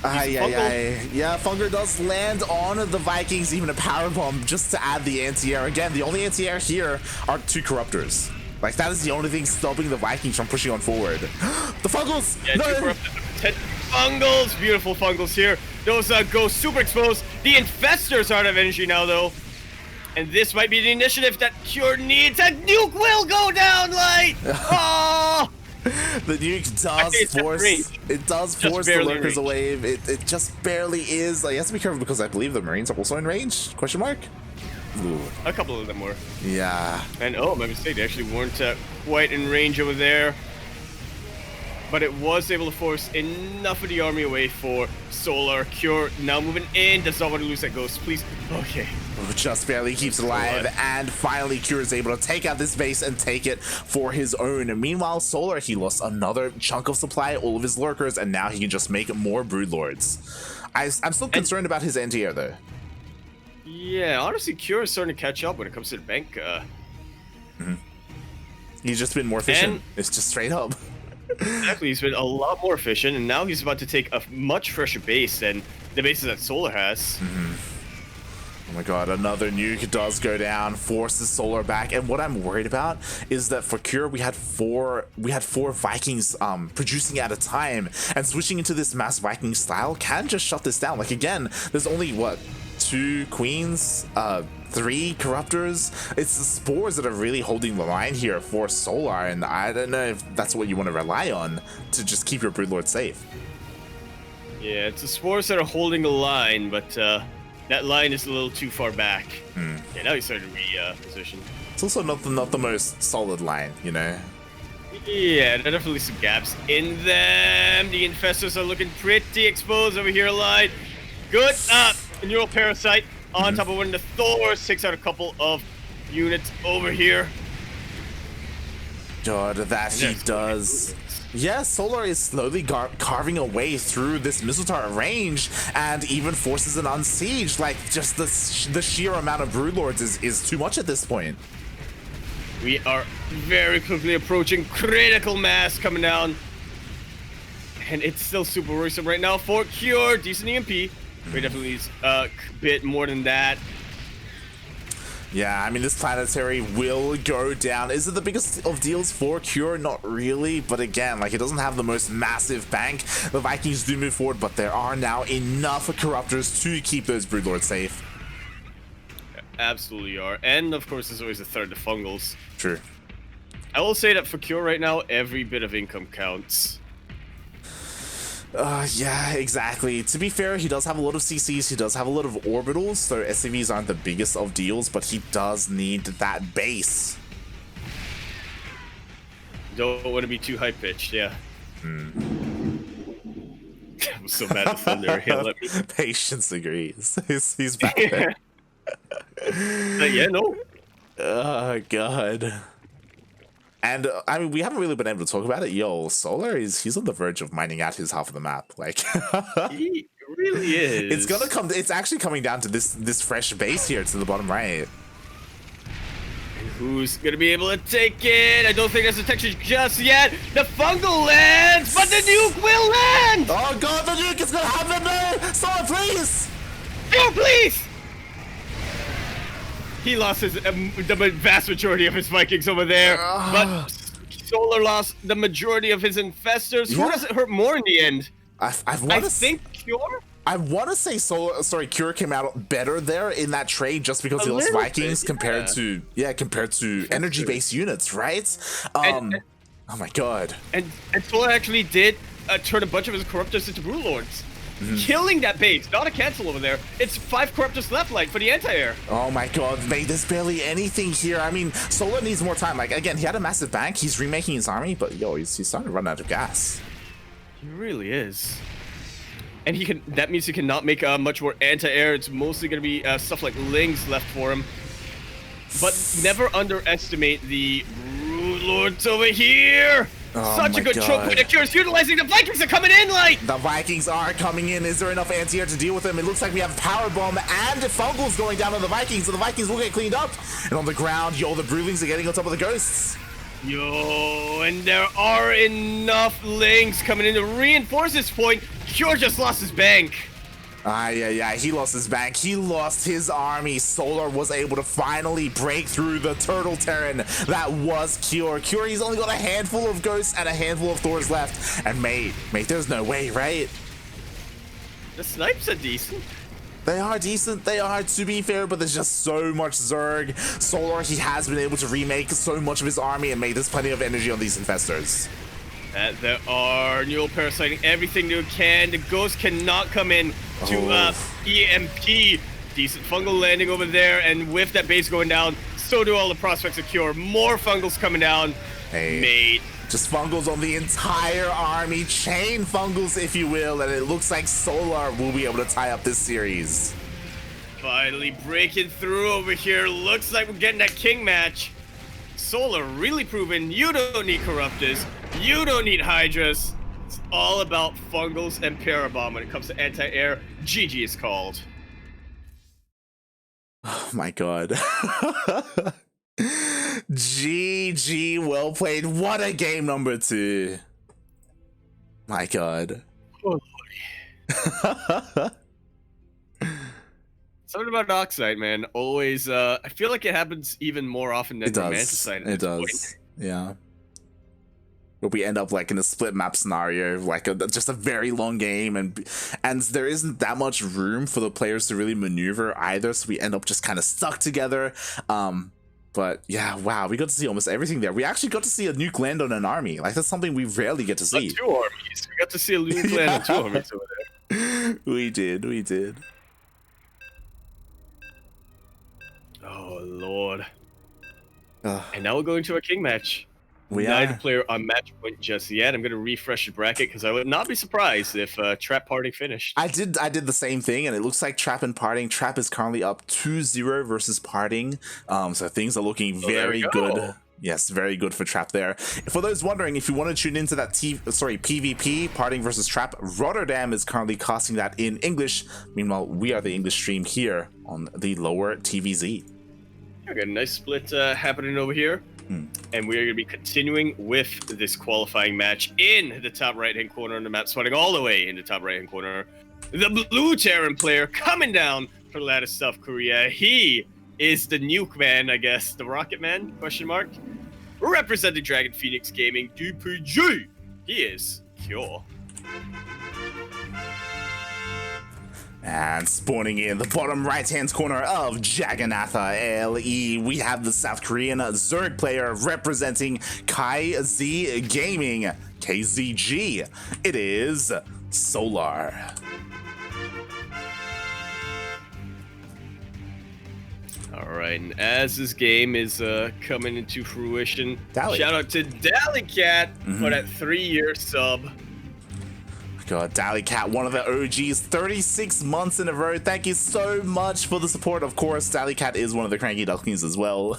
Yeah, Funker does land on the Vikings, even a power bomb just to add the anti-air. Again, the only anti-air here are 2 Corruptors. Like, that is the only thing stopping the Vikings from pushing on forward. The Fungals! Yeah, no! 2 Corruptors, 10 Fungals, beautiful Fungals here. Those go super exposed. The Infestors are out of energy now, though. And this might be the initiative that Cure needs. A nuke will go down, Light! Oh! The nuke does force the lurkers away. It just barely is. Like, you have to be careful because I believe the Marines are also in range? Question mark? Ooh. A couple of them were. Yeah. And oh, my mistake. They actually weren't quite in range over there. But it was able to force enough of the army away for Solar. Cure now moving in. Does not want to lose that ghost, please. Okay. Just barely keeps it alive, and finally Cure is able to take out this base and take it for his own. Meanwhile, Solar, he lost another chunk of supply, all of his lurkers, and now he can just make more Broodlords. I'm still concerned about his anti-air, though. Yeah, honestly, Cure is starting to catch up when it comes to the bank. He's just been more efficient. It's just straight up. Exactly, he's been a lot more efficient, and now he's about to take a much fresher base than the bases that Solar has. Oh my god, another nuke does go down, forces Solar back, and what I'm worried about is that for Cure we had four Vikings producing at a time, and switching into this mass Viking style can just shut this down. Like, again, there's only what, 2 queens, 3 corruptors. It's the spores that are really holding the line here for Solar, and I don't know if that's what you want to rely on to just keep your Broodlord safe. Yeah, it's the spores that are holding the line, but that line is a little too far back. Yeah, now he's starting to reposition. It's also not the most solid line, you know? Yeah, there are definitely some gaps in them. The Infestors are looking pretty exposed over here, line. Good. Neural Parasite on top of one of the Thors. Takes out a couple of units over here. God, that he does. Yeah, Solar is slowly carving away through this missile turret range, and even forces an unsiege. Like, just the sheer amount of Broodlords is too much at this point. We are very quickly approaching critical mass coming down. And it's still super worrisome right now for Cure. Decent EMP. We definitely needs a bit more than that. Yeah, I mean, this planetary will go down. Is it the biggest of deals for Cure? Not really, but again, like, it doesn't have the most massive bank. The Vikings do move forward, but there are now enough corruptors to keep those Broodlords safe. Absolutely are. And, of course, there's always a third to Fungals. True. I will say that for Cure right now, every bit of income counts. Yeah, exactly. To be fair, he does have a lot of CCs, he does have a lot of orbitals, so SCVs aren't the biggest of deals, but he does need that base. Don't want to be too high-pitched, yeah. I'm so mad at Thunder. He'll let me... Patience agrees. He's back there. Yeah, no. Oh, God. And I mean, we haven't really been able to talk about it. Yo, Solar he's on the verge of mining out his half of the map. Like, he really is. It's actually coming down to this fresh base here to the bottom right. Who's gonna be able to take it? I don't think there's detection just yet. The Fungal lands, but the nuke will land. Oh God, the nuke is gonna happen there. Solar, please. No, please. He lost his the vast majority of his Vikings over there, but Solar lost the majority of his infestors. Yeah. Who does it hurt more in the end? I think Cure. I want to say Cure came out better there in that trade just because he lost Vikings compared to energy-based units, right? Oh my God. And Solar actually did turn a bunch of his Corruptors into Broodlords. Killing that base, not a cancel over there. It's 5 Corruptors left, like, for the anti-air. Oh my God, mate, there's barely anything here. I mean, Solar needs more time. Like, again, he had a massive bank. He's remaking his army, but yo, he's starting to run out of gas. He really is. And that means he cannot make much more anti-air. It's mostly going to be stuff like Lings left for him. But never underestimate the Broodlords over here. Oh, such a good choke point. Cure's utilizing. The Vikings are coming in, like! The Vikings are coming in. Is there enough anti-air to deal with them? It looks like we have Power Bomb and Fungals going down on the Vikings, so the Vikings will get cleaned up. And on the ground, yo, the Broodlings are getting on top of the Ghosts. Yo, and there are enough Lings coming in to reinforce this point. Cure just lost his bank. Yeah, he lost his bank. He lost his army. Solar was able to finally break through the Turtle Terran that was Cure. Cure, he's only got a handful of Ghosts and a handful of Thors left. And mate, there's no way, right? The snipes are decent. They are decent, they are, to be fair, but there's just so much Zerg. Solar, he has been able to remake so much of his army and made there's plenty of energy on these infestors. There are Neural Parasiting everything they can. The Ghost cannot come in to EMP. Decent Fungal landing over there, and with that base going down, so do all the prospects of Cure. More Fungals coming down. Hey. Mate. Just Fungals on the entire army. Chain Fungals, if you will, and it looks like Solar will be able to tie up this series. Finally breaking through over here. Looks like we're getting that king match. Solar really proving you don't need Corruptors. You don't need Hydras. It's all about Fungals and Parabomb when it comes to anti-air. GG is called. Oh my God. GG, well played. What a game number 2. My God. Oh, something about Oxide, man. Always, I feel like it happens even more often than Romanticide. It does. Yeah. But we end up like in a split map scenario, like just a very long game, and there isn't that much room for the players to really maneuver either, so we end up just kind of stuck together. But yeah, wow, we got to see almost everything there. We actually got to see a nuke land on an army. Like, that's something we rarely get to see. 2 armies. We got to see a nuke land on 2 armies over there. We did. Oh Lord. And now we're going to a king match. We Neither are. player on match point just yet. I'm going to refresh the bracket because I would not be surprised if Trap Parting finished. I did the same thing, and it looks like Trap and Parting. Trap is currently up 2-0 versus Parting. So things are looking very good. Yes, very good for Trap there. For those wondering, if you want to tune into that PvP, Parting versus Trap, Rotterdam is currently casting that in English. Meanwhile, we are the English stream here on the lower TVZ. We got a nice split happening over here. And we are going to be continuing with this qualifying match in the top right-hand corner of the map, spawning all the way in the top right-hand corner. the blue Terran player coming down from that of South Korea. He is the nuke man, I guess, the rocket man, question mark. Representing Dragon Phoenix Gaming, DPG. He is Kyo. And spawning in the bottom right-hand corner of Jagannatha LE, we have the South Korean Zerg player representing KZ Gaming, KZG. It is Solar. All right, and as this game is coming into fruition, Dally. Shout out to Dallycat for that 3-year sub. God, Dallycat, one of the OGs, 36 months in a row. Thank you so much for the support. Of course, Dallycat is one of the CranKy Ducklings as well.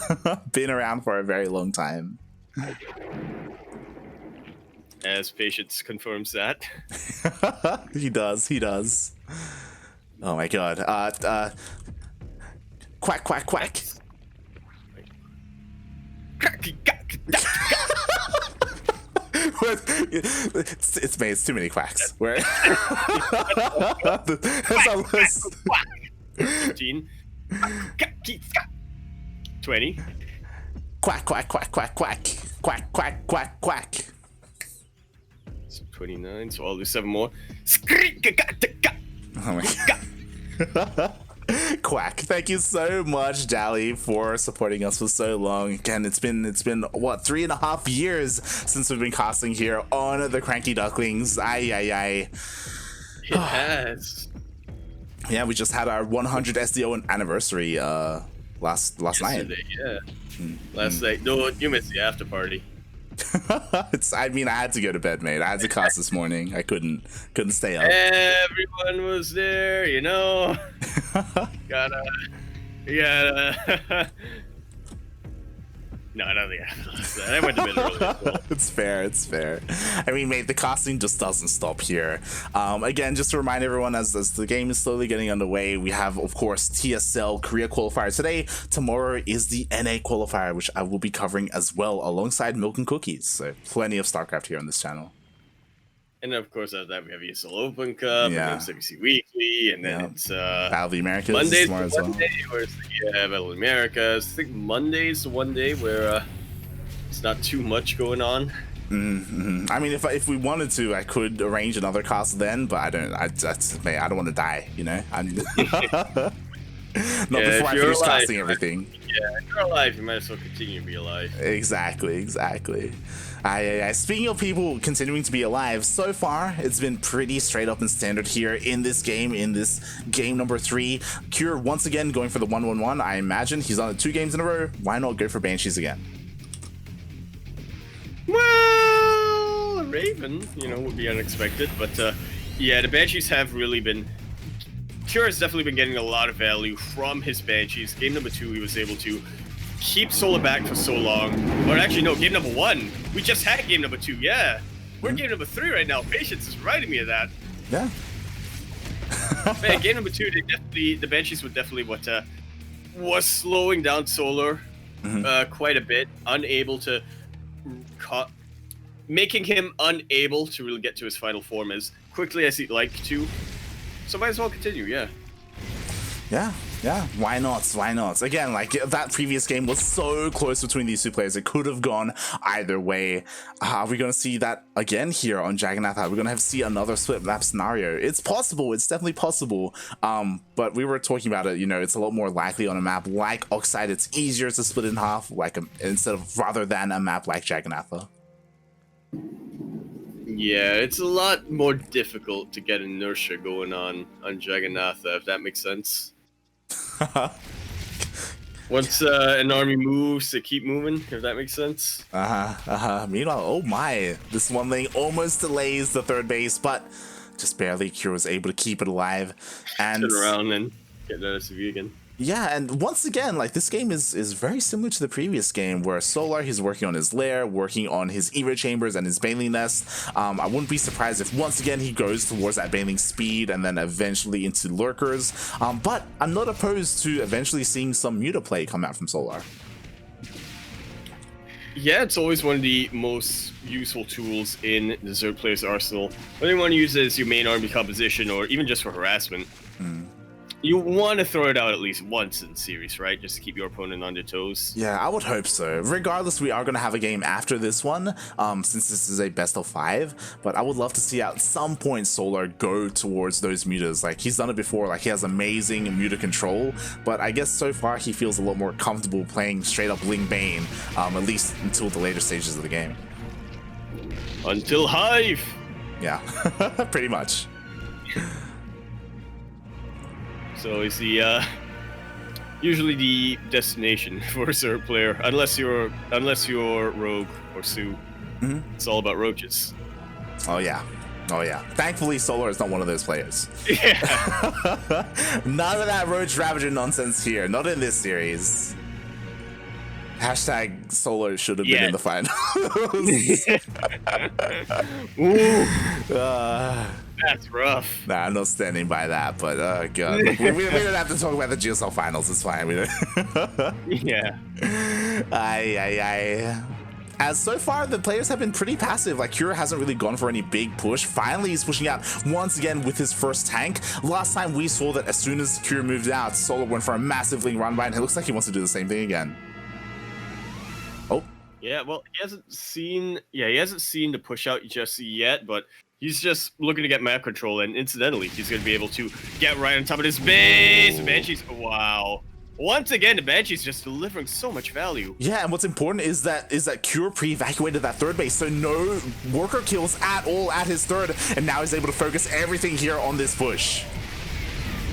Been around for a very long time. As Patience confirms that. He does. Oh my god. Quack, quack, quack. It's made too many quacks. Where? That's our list. 15. 20. Quack, quack, quack, quack, quack. Quack, quack, quack, quack. So 29, so I'll do 7 more. Oh my god. Quack. Thank you so much, Dally, for supporting us for so long. Again, it's been what, 3.5 years since we've been casting here on the CranKy Ducklings. It has. Yeah, we just had our 100 SDO anniversary last night. Yeah. Last night. No, you missed the after party. I had to go to bed, mate. I had to cast this morning. I couldn't stay up. Everyone was there, you know. gotta. No, I don't think I lost that. I went to bed early as well. It's fair. I mean, mate, the casting just doesn't stop here. Again, just to remind everyone, as the game is slowly getting underway, we have, of course, TSL Korea Qualifier today. Tomorrow is the NA Qualifier, which I will be covering as well, alongside Milk and Cookies. So plenty of StarCraft here on this channel. And of course, after that, we have ESL Open Cup, Yeah. and CBC Weekly, and then it's Battle of the Americas Monday's tomorrow the as well. one day where it's Battle of the Americas. I think Monday's the one day where it's not too much going on. I mean, if we wanted to, I could arrange another cast then, but I don't. I don't want to die, you know. I'm not before I finish casting everything. Yeah, if you're alive, you might as well continue to be alive. Exactly. Speaking of people continuing to be alive, so far it's been pretty straight up and standard here in this game number 3. Cure once again going for the 1-1-1. I imagine he's on it 2 games in a row. Why not go for Banshees again? Well, a Raven, would be unexpected, but yeah, the Banshees have really been. Cure has definitely been getting a lot of value from his Banshees. Game number 2, he was able to keep Solar back for so long. Or actually, no, game number 1. We just had game number 2, yeah. We're game number 3 right now. Patience is reminding me of that. Yeah. Man, game number 2, the Banshees were definitely what was slowing down Solar quite a bit. Making him unable to really get to his final form as quickly as he'd like to. So might as well continue, yeah. Yeah, why not? Again, like, that previous game was so close between these 2 players. It could have gone either way. Are we going to see that again here on Jagannatha? Are we going to see another split map scenario? It's possible. It's definitely possible. But we were talking about it, it's a lot more likely on a map like Oxide. It's easier to split in half rather than a map like Jagannatha. Yeah, it's a lot more difficult to get inertia going on Jagannatha, if that makes sense. Once an army moves, they keep moving, if that makes sense. Meanwhile, oh my, this one lane almost delays the 3rd base, but just barely. Cure was able to keep it alive and turn around and get an SUV again. Yeah, and once again, like, this game is very similar to the previous game, where Solar, he's working on his lair, working on his Evo chambers and his Baneling nest. I wouldn't be surprised if once again he goes towards that Baneling speed and then eventually into lurkers. But I'm not opposed to eventually seeing some Muta play come out from Solar. Yeah, it's always one of the most useful tools in the Zerg player's arsenal. Whether you want to use it as your main army composition or even just for harassment, you want to throw it out at least once in series, right? Just to keep your opponent on their toes. Yeah, I would hope so. Regardless, we are going to have a game after this one, since this is a best of 5. But I would love to see at some point Solar go towards those mutas. Like, he's done it before. Like, he has amazing muta control. But I guess so far he feels a lot more comfortable playing straight up Ling Bane, at least until the later stages of the game. Until Hive! Yeah, pretty much. So is the usually the destination for a Zerg player, unless you're Rogue or Sue. It's all about roaches. Oh yeah. Oh yeah. Thankfully, Solar is not one of those players. Yeah. None of that Roach Ravager nonsense here. Not in this series. Hashtag Solar should have been in the finals. Ooh. That's rough. Nah, I'm not standing by that, but God. Look, we don't have to talk about the GSL finals. It's fine. We don't. Yeah. As so far, the players have been pretty passive. Like, Kura hasn't really gone for any big push. Finally, he's pushing out once again with his first tank. Last time we saw that as soon as Kura moved out, Solar went for a massive Ling run by, and it looks like he wants to do the same thing again. Oh. Yeah, well, he hasn't seen the push out just yet, but he's just looking to get map control, and incidentally, he's going to be able to get right on top of his base. The Banshee's, wow. Once again, the Banshee's just delivering so much value. Yeah, and what's important is that Cure pre-evacuated that third base, so no worker kills at all at his third, and now he's able to focus everything here on this push.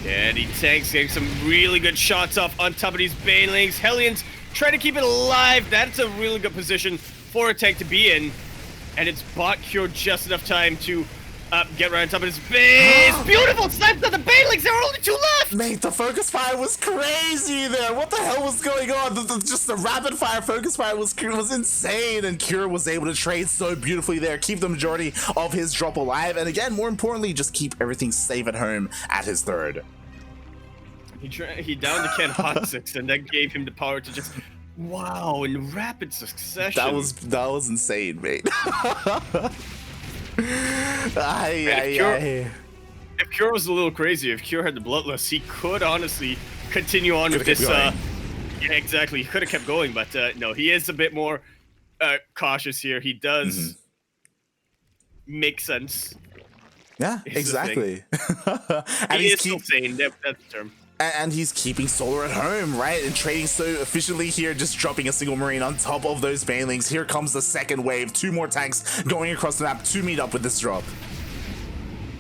Yeah, and he tanks, getting some really good shots off on top of these Banelings. Hellions trying to keep it alive. That's a really good position for a tank to be in. And it's bought Cure just enough time to get right on top of his base. Beautiful snipes on the Banelings. There were only 2 left. Mate, the focus fire was crazy there. What the hell was going on? Just the rapid fire focus fire was insane, and Cure was able to trade so beautifully there, keep the majority of his drop alive, and again, more importantly, just keep everything safe at home at his third. He downed to Ken Hotsix, and that gave him the power to just, wow, in rapid succession. That was insane, mate. If Cure was a little crazy, if Cure had the Bloodlust, he could honestly continue on with this. Yeah, exactly. He could have kept going, but no, he is a bit more cautious here. He does make sense. Yeah, exactly. And he's still sane. That's the term. And he's keeping Solar at home, right? And trading so efficiently here, just dropping a single Marine on top of those Banelings. Here comes the second wave. 2 more tanks going across the map to meet up with this drop.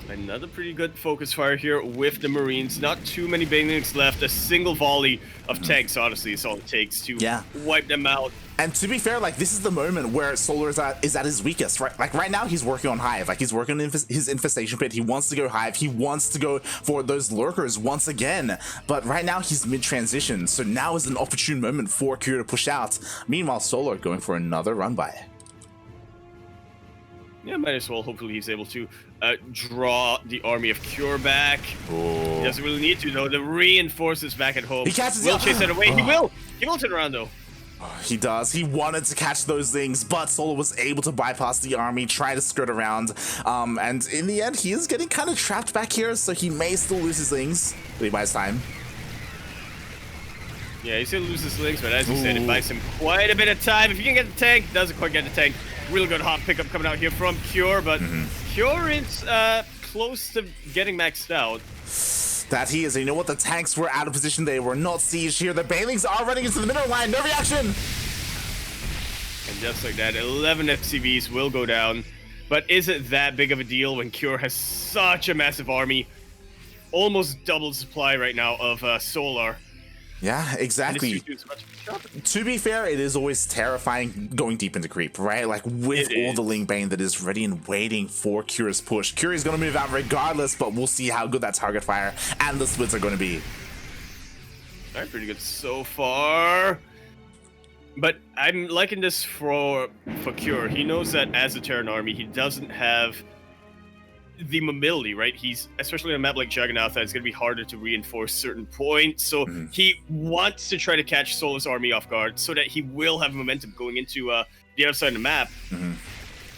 Another pretty good focus fire here with the Marines. Not too many Banelings left. A single volley of tanks, honestly, is all it takes to wipe them out. And to be fair, like, this is the moment where Solar is at his weakest, right? Like, right now, he's working on Hive. Like, he's working on his Infestation Pit. He wants to go Hive. He wants to go for those Lurkers once again. But right now, he's mid-transition. So now is an opportune moment for Kure to push out. Meanwhile, Solar going for another run-by. Yeah, might as well. Hopefully he's able to draw the army of Cure back. Oh. He doesn't really need to, though. The reinforcements back at home. He catches will chase that away. He will. He will turn around, though. He does. He wanted to catch those things, but Solar was able to bypass the army, try to skirt around. And in the end, he is getting kind of trapped back here, so he may still lose his things, but he buys time. Yeah, he's going to lose his links, but as you said, it buys him quite a bit of time. If you can get the tank, doesn't quite get the tank. Really good hop pickup coming out here from Cure, but Cure is close to getting maxed out. That he is. And you know what? The tanks were out of position. They were not sieged here. The Banelings are running into the middle line. No reaction. And just like that, 11 FCVs will go down. But is it that big of a deal when Cure has such a massive army? Almost double supply right now of Solar. Yeah, exactly. To be fair, it is always terrifying going deep into creep, right? Like, with all the Ling Bane that is ready and waiting for Cure's push. Cure is going to move out regardless, but we'll see how good that target fire and the splits are going to be. All right, pretty good so far. But I'm liking this for Cure. He knows that as a Terran army, he doesn't have the mobility, right? He's, especially on a map like Juggernaut, it's going to be harder to reinforce certain points. So he wants to try to catch Solar's army off guard so that he will have momentum going into the other side of the map.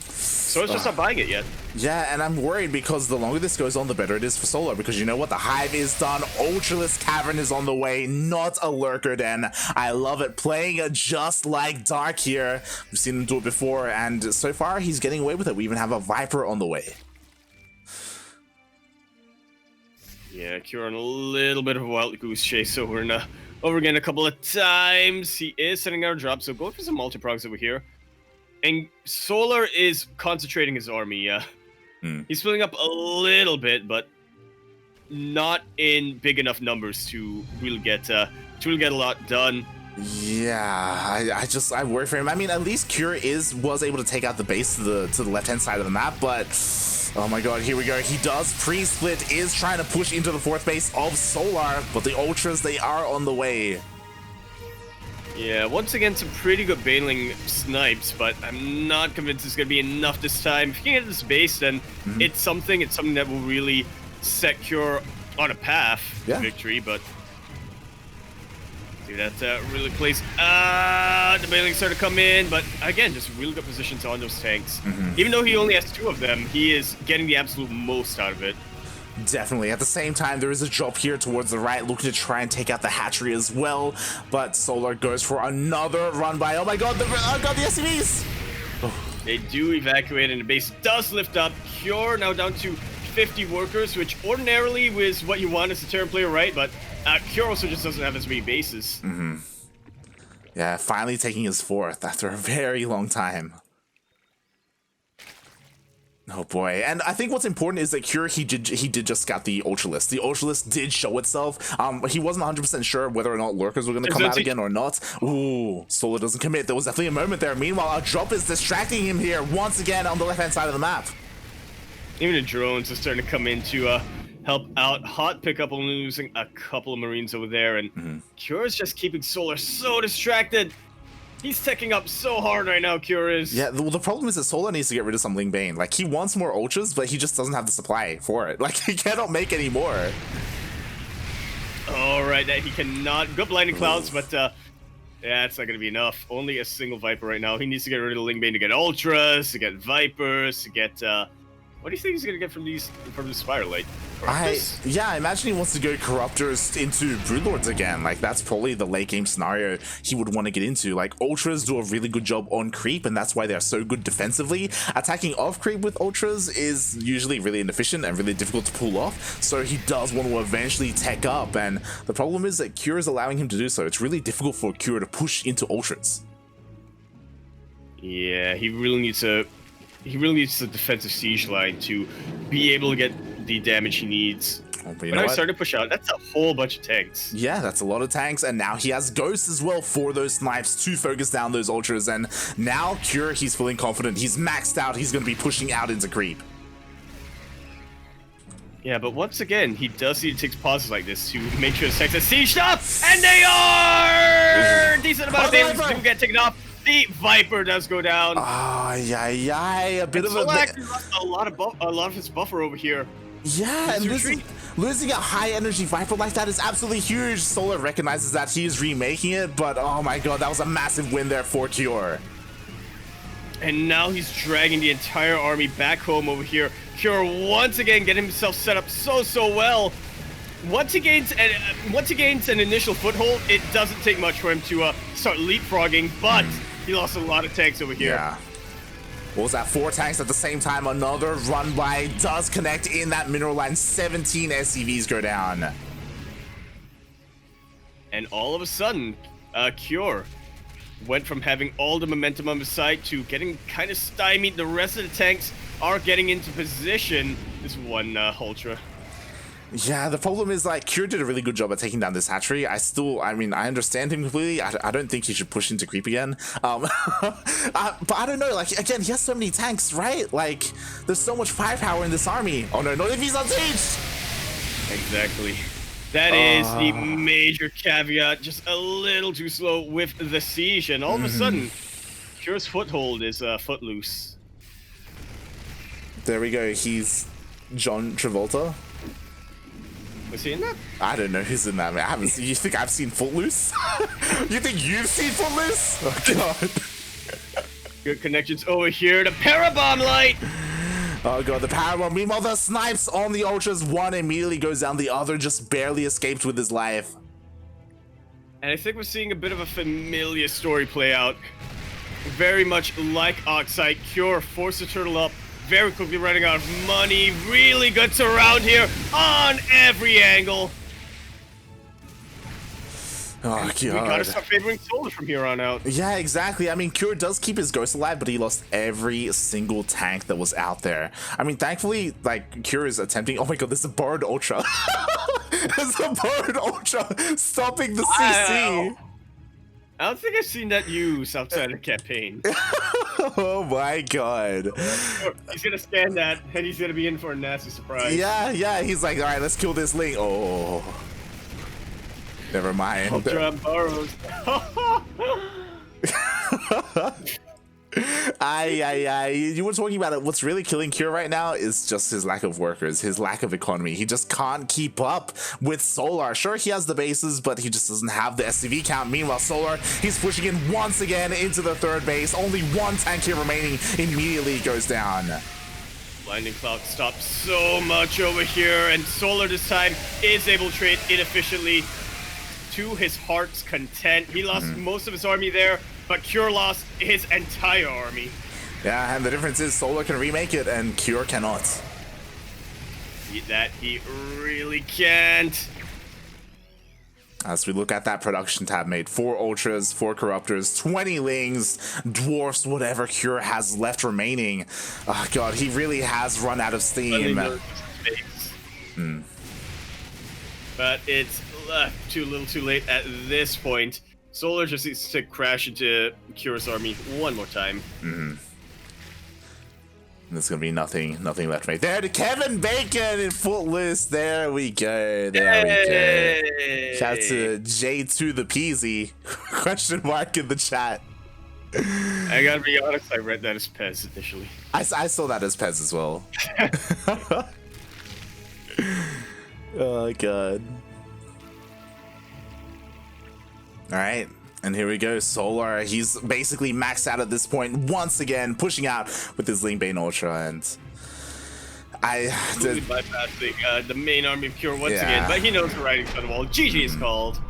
So it's just not buying it yet. Yeah, and I'm worried because the longer this goes on, the better it is for Solar. Because you know what? The Hive is done. Ultralisk Cavern is on the way. Not a Lurker Den. I love it. Playing just like Dark here. We've seen him do it before, and so far he's getting away with it. We even have a Viper on the way. Yeah, Cure on a little bit of a wild goose chase over again a couple of times. He is setting out a drop, so go for some multi-progs over here. And Solar is concentrating his army. He's filling up a little bit, but not in big enough numbers to really get a lot done. Yeah, I worry for him. I mean, at least Cure was able to take out the base to the left-hand side of the map, but oh my god, here we go. He does pre-split, is trying to push into the fourth base of Solar, but the Ultras, they are on the way. Yeah, once again, some pretty good baneling snipes, but I'm not convinced it's going to be enough this time. If you can get this base, then it's something that will really set Cure on a path to victory, but see that really plays. The baneling started to come in, but again, just really good positions on those tanks. Even though he only has 2 of them, he is getting the absolute most out of it. Definitely. At the same time, there is a drop here towards the right, looking to try and take out the hatchery as well. But Solar goes for another run by. Oh my god, the SCVs! They do evacuate, and the base does lift up. Cure now down to 50 workers, which ordinarily was what you want as a Terran player, right? But Cure also just doesn't have as many bases. Yeah, finally taking his 4th after a very long time. Oh boy, and I think what's important is that Cure, he did just scout the Ultralisk. The Ultralisk did show itself. He wasn't 100% sure whether or not Lurkers were going to come out again or not. Ooh, Solar doesn't commit. There was definitely a moment there. Meanwhile, a drop is distracting him here once again on the left-hand side of the map. Even the drones are starting to come in to help out. Hot pickup, only losing a couple of Marines over there, and Cure is just keeping Solar so distracted. He's teching up so hard right now, Cure is. Yeah, the problem is that Solar needs to get rid of some Ling Bane. Like, he wants more Ultras, but he just doesn't have the supply for it. Like, he cannot make any more. Alright, he cannot. Good Blinding Clouds, but yeah, it's not going to be enough. Only a single Viper right now. He needs to get rid of Ling Bane to get Ultras, to get Vipers, to get... what do you think he's going to get from the Spiralite? I imagine he wants to go Corruptors into Broodlords again. Like, that's probably the late game scenario he would want to get into. Like, Ultras do a really good job on creep, and that's why they're so good defensively. Attacking off creep with Ultras is usually really inefficient and really difficult to pull off, so he does want to eventually tech up, and the problem is that Cure is allowing him to do so. It's really difficult for Cure to push into Ultras. Yeah, he really needs a defensive siege line to be able to get the damage he needs. Oh, when I started to push out, that's a whole bunch of tanks. Yeah, that's a lot of tanks, and now he has Ghosts as well for those snipes to focus down those Ultras, and now Cure, he's feeling confident. He's maxed out. He's going to be pushing out into creep. Yeah, but once again, he does need to take pauses like this to make sure his tanks are sieged up, and they are! Decent amount of damage do get taken off. The Viper does go down. Yeah, a bit of a lot of his buffer over here. Yeah, and losing a high energy Viper like that is absolutely huge. Solar recognizes that he is remaking it, but oh my god, that was a massive win there for Cure. And now he's dragging the entire army back home over here. Cure once again getting himself set up so well. Once he gains an initial foothold, it doesn't take much for him to start leapfrogging, but he lost a lot of tanks over here. Yeah. What was that? 4 tanks at the same time. Another run by does connect in that mineral line. 17 SCVs go down. And all of a sudden, Cure went from having all the momentum on his side to getting kind of stymied. The rest of the tanks are getting into position. This one Ultra. Yeah, the problem is, like, Cure did a really good job at taking down this hatchery. I understand him completely. I don't think he should push into creep again. But I don't know, like, again, he has so many tanks, right? Like, there's so much firepower in this army. Oh no, not if he's unsieged! Exactly. That is the major caveat. Just a little too slow with the siege, and all of a sudden, Cure's foothold is footloose. There we go. He's John Travolta. Was he in that? I don't know who's in that, man. I haven't seen. You think I've seen Footloose? You think you've seen Footloose? Oh god. Good connections over here to Parabomb Light. Oh god, the Parabomb. Meanwhile, the snipes on the Ultras. One immediately goes down. The other just barely escaped with his life. And I think we're seeing a bit of a familiar story play out. Very much like Oxide. Cure forced the turtle up. Very quickly running out of money. Really good surround here on every angle. Oh god. We gotta start favoring Solar from here on out. Yeah, exactly. I mean, Cure does keep his ghost alive, but he lost every single tank that was out there. I mean, thankfully, like, Cure is attempting. Oh my god, there's a Bird Ultra. There's a Bird Ultra stopping the CC. I don't think I've seen that used outside of the campaign. Oh my god. He's gonna scan that, and he's gonna be in for a nasty surprise. Yeah, he's like, alright, let's kill this Link. Oh. Never mind. Ultra borrows. You were talking about it. What's really killing Cure right now is just his lack of workers, his lack of economy. He just can't keep up with Solar. Sure, he has the bases, but he just doesn't have the SCV count. Meanwhile, Solar, he's pushing in once again into the third base. Only one tank here remaining. Immediately goes down. Blinding Cloud stops so much over here, and Solar this time is able to trade inefficiently to his heart's content. He lost most of his army there, but Cure lost his entire army. Yeah, and the difference is Solar can remake it and Cure cannot. See that he really can't. As we look at that production tab made, 4 Ultras, 4 Corruptors, 20 Lings, Dwarfs, whatever Cure has left remaining. Oh god, he really has run out of steam. But it's too little too late at this point. Solar just needs to crash into Cure's army one more time. There's gonna be nothing left right there to Kevin Bacon in Footloose. There we go. There we go. Shout out to J2 the Peasy. Question mark in the chat. I gotta be honest, I read that as Pez initially. I saw that as Pez as well. Oh god. Alright, and here we go. Solar, he's basically maxed out at this point once again, pushing out with his Lingbane Ultra, and bypassing the main army of Cure once again, but he knows the writing's on the wall. GG is called.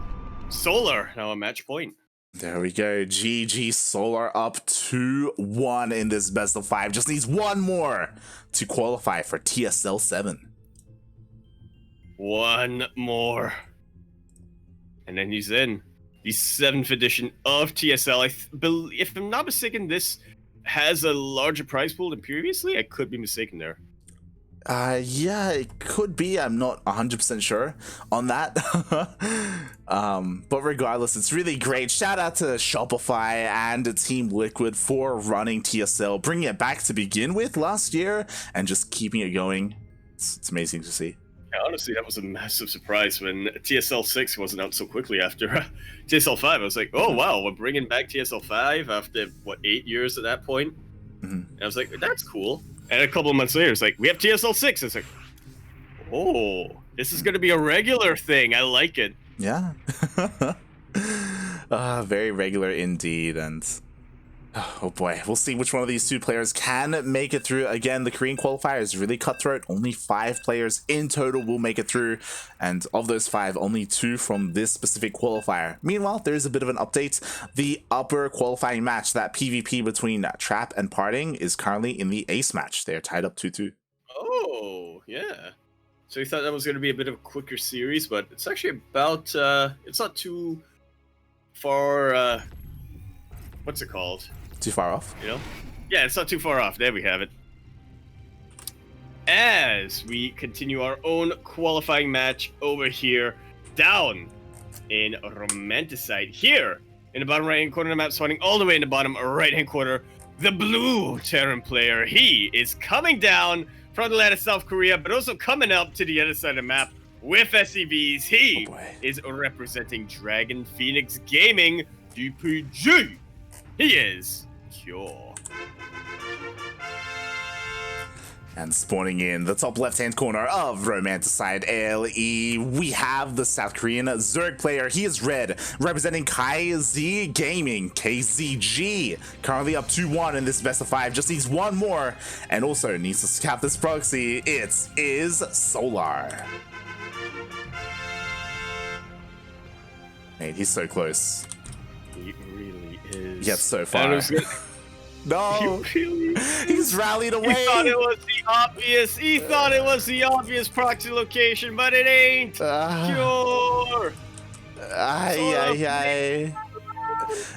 Solar, now a match point. There we go. GG. Solar up 2-1 in this best of 5. Just needs one more to qualify for TSL7. One more. And then he's in. The 7th edition of TSL. If I'm not mistaken, this has a larger prize pool than previously. I could be mistaken there. Yeah, it could be. I'm not 100% sure on that. But regardless, it's really great. Shout out to Shopify and Team Liquid for running TSL, bringing it back to begin with last year and just keeping it going. It's amazing to see. Yeah, honestly, that was a massive surprise when TSL6 wasn't out so quickly after TSL5. I was like, oh wow, we're bringing back TSL5 after, what, 8 years at that point? And I was like, that's cool. And a couple of months later, it's like, we have TSL6. It's like, oh, this is going to be a regular thing. I like it. Yeah. Very regular indeed. And oh boy, we'll see which one of these two players can make it through. Again, the Korean qualifier is really cutthroat. Only 5 players in total will make it through. And of those 5, only 2 from this specific qualifier. Meanwhile, there's a bit of an update. The upper qualifying match, that PvP between Trap and Parting, is currently in the ace match. They're tied up 2-2. Oh, yeah. So we thought that was going to be a bit of a quicker series, but it's actually about, it's not too far, what's it called? Too far off? You know? Yeah, it's not too far off. There we have it. As we continue our own qualifying match over here, down in Romanticide. Here, in the bottom right-hand corner of the map, spawning all the way in the bottom right-hand corner, the blue Terran player. He is coming down from the land of South Korea, but also coming up to the other side of the map with SCVs. He is representing Dragon Phoenix Gaming, DPG. He is Cure. And spawning in the top left-hand corner of Romanticide ALE, we have the South Korean Zerg player. He is red, representing KZ Gaming, KZG. Currently up 2-1 in this best of 5, just needs one more, and also needs to scalp this proxy. It is Solar. Mate, he's so close. He really is. Yet so far. No, he's rallied away. He thought it was the obvious. He thought it was the obvious proxy location, but it ain't. Cure.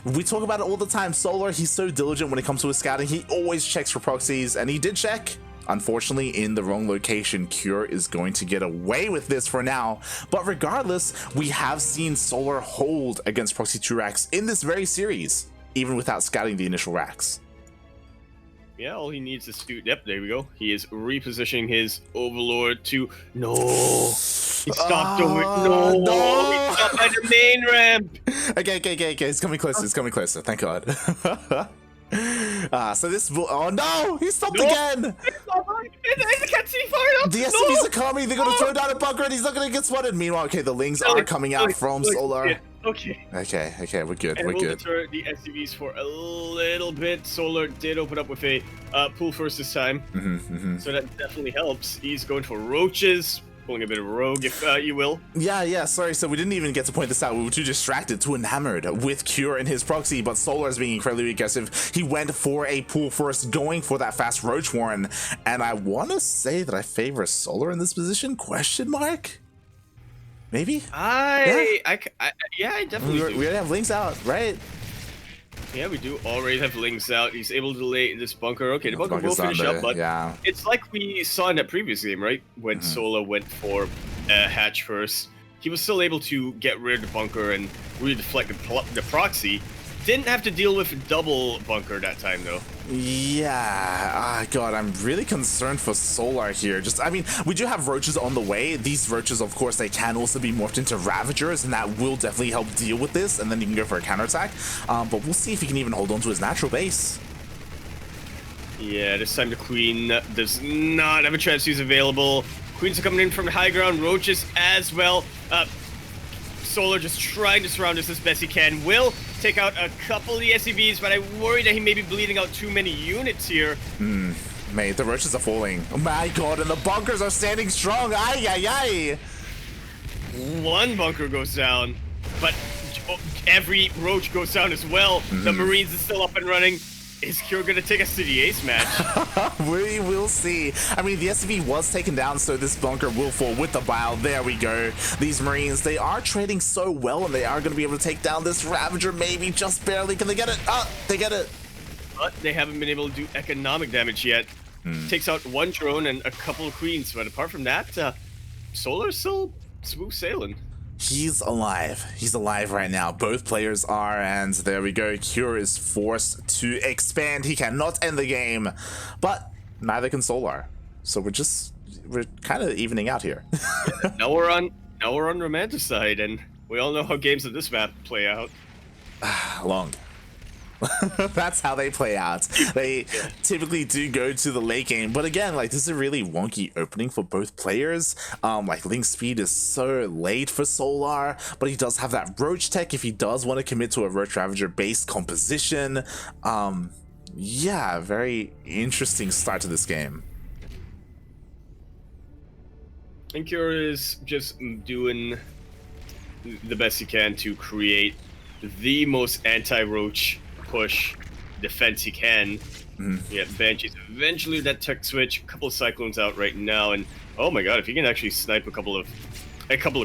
We talk about it all the time. Solar, he's so diligent when it comes to his scouting. He always checks for proxies, and he did check. Unfortunately, in the wrong location. Cure is going to get away with this for now. But regardless, we have seen Solar hold against Proxy 2 racks in this very series, even without scouting the initial racks. Yeah, all he needs is to... Yep, there we go. He is repositioning his Overlord to... No! He stopped over... No! He stopped by the main ramp! Okay. It's coming closer. It's coming closer. Thank God. So this... Oh, no! He stopped again! I can't see far enough! The SCVs are coming. They're going to throw down a bunker and he's not going to get spotted. Meanwhile, okay, the Lings are coming out from Solar. Okay, we're good. And we're we'll good. deter the SCVs for a little bit. Solar did open up with a pull first this time, so that definitely helps. He's going for roaches, pulling a bit of rogue, if you will. Yeah. Sorry, so we didn't even get to point this out. We were too distracted, too enamored with Cure and his proxy, but Solar is being incredibly aggressive. He went for a pull first, going for that fast roach warren, and I want to say that I favor Solar in this position? Question mark? Maybe? I definitely do. We already have Lings out, right? Yeah, we do already have Lings out. He's able to delay this bunker. Okay, the bunker will finish up, but it's like we saw in that previous game, right? When Solar went for hatch first. He was still able to get rid of the bunker and really deflect the proxy. Didn't have to deal with double bunker that time, though. Yeah, God, I'm really concerned for Solar here. I mean, we do have roaches on the way. These roaches, of course, they can also be morphed into Ravagers, and that will definitely help deal with this, and then you can go for a counterattack. But we'll see if he can even hold on to his natural base. Yeah, this time the Queen does not have a chance. She's available. Queens are coming in from the high ground. Roaches as well. Solar just trying to surround us as best he can. Will take out a couple of the SCVs, but I worry that he may be bleeding out too many units here. Mate, the roaches are falling. Oh my God, and the bunkers are standing strong. Ay. One bunker goes down, but every roach goes down as well. The Marines are still up and running. Is Cure gonna take us to the ace match? We will see. I mean, the SCV was taken down, so this bunker will fall with the bile. There we go. These Marines, they are trading so well, and they are gonna be able to take down this Ravager, maybe just barely. Can they get it? They get it. But they haven't been able to do economic damage yet. Takes out one drone and a couple of Queens, but apart from that, Solar's still smooth sailing. He's alive. He's alive right now. Both players are, and there we go. Cure is forced to expand. He cannot end the game, but neither can Solar. So we're kind of evening out here. Now we're on Romanticide, and we all know how games of this map play out. Long. That's how they play out. They typically do go to the late game, but again, like, this is a really wonky opening for both players. Like, link speed is so late for Solar, but he does have that roach tech if he does want to commit to a roach ravager based composition. Yeah, very interesting start to this game. And Cure is just doing the best he can to create the most anti-roach push defense he can. Yeah, Banshees eventually that tech switch, a couple of Cyclones out right now, and oh my God, if he can actually snipe a couple of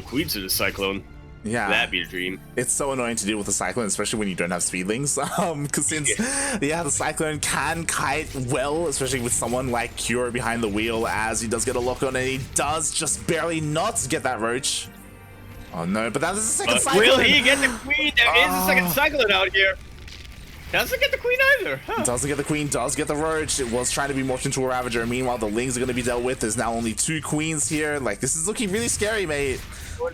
Queens to the Cyclone, that'd be a dream. It's so annoying to deal with the Cyclone, especially when you don't have speedlings, because since the Cyclone can kite well, especially with someone like Cure behind the wheel, as he does get a lock on, and he does just barely not get that roach. Oh no, but that is the second Cyclone. Will he get the Queen? There is a second Cyclone out here. Doesn't get the queen either. Huh. Doesn't get the queen, does get the roach. It was trying to be morphed into a ravager. Meanwhile, the lings are going to be dealt with. There's now only 2 queens here. Like, this is looking really scary, mate.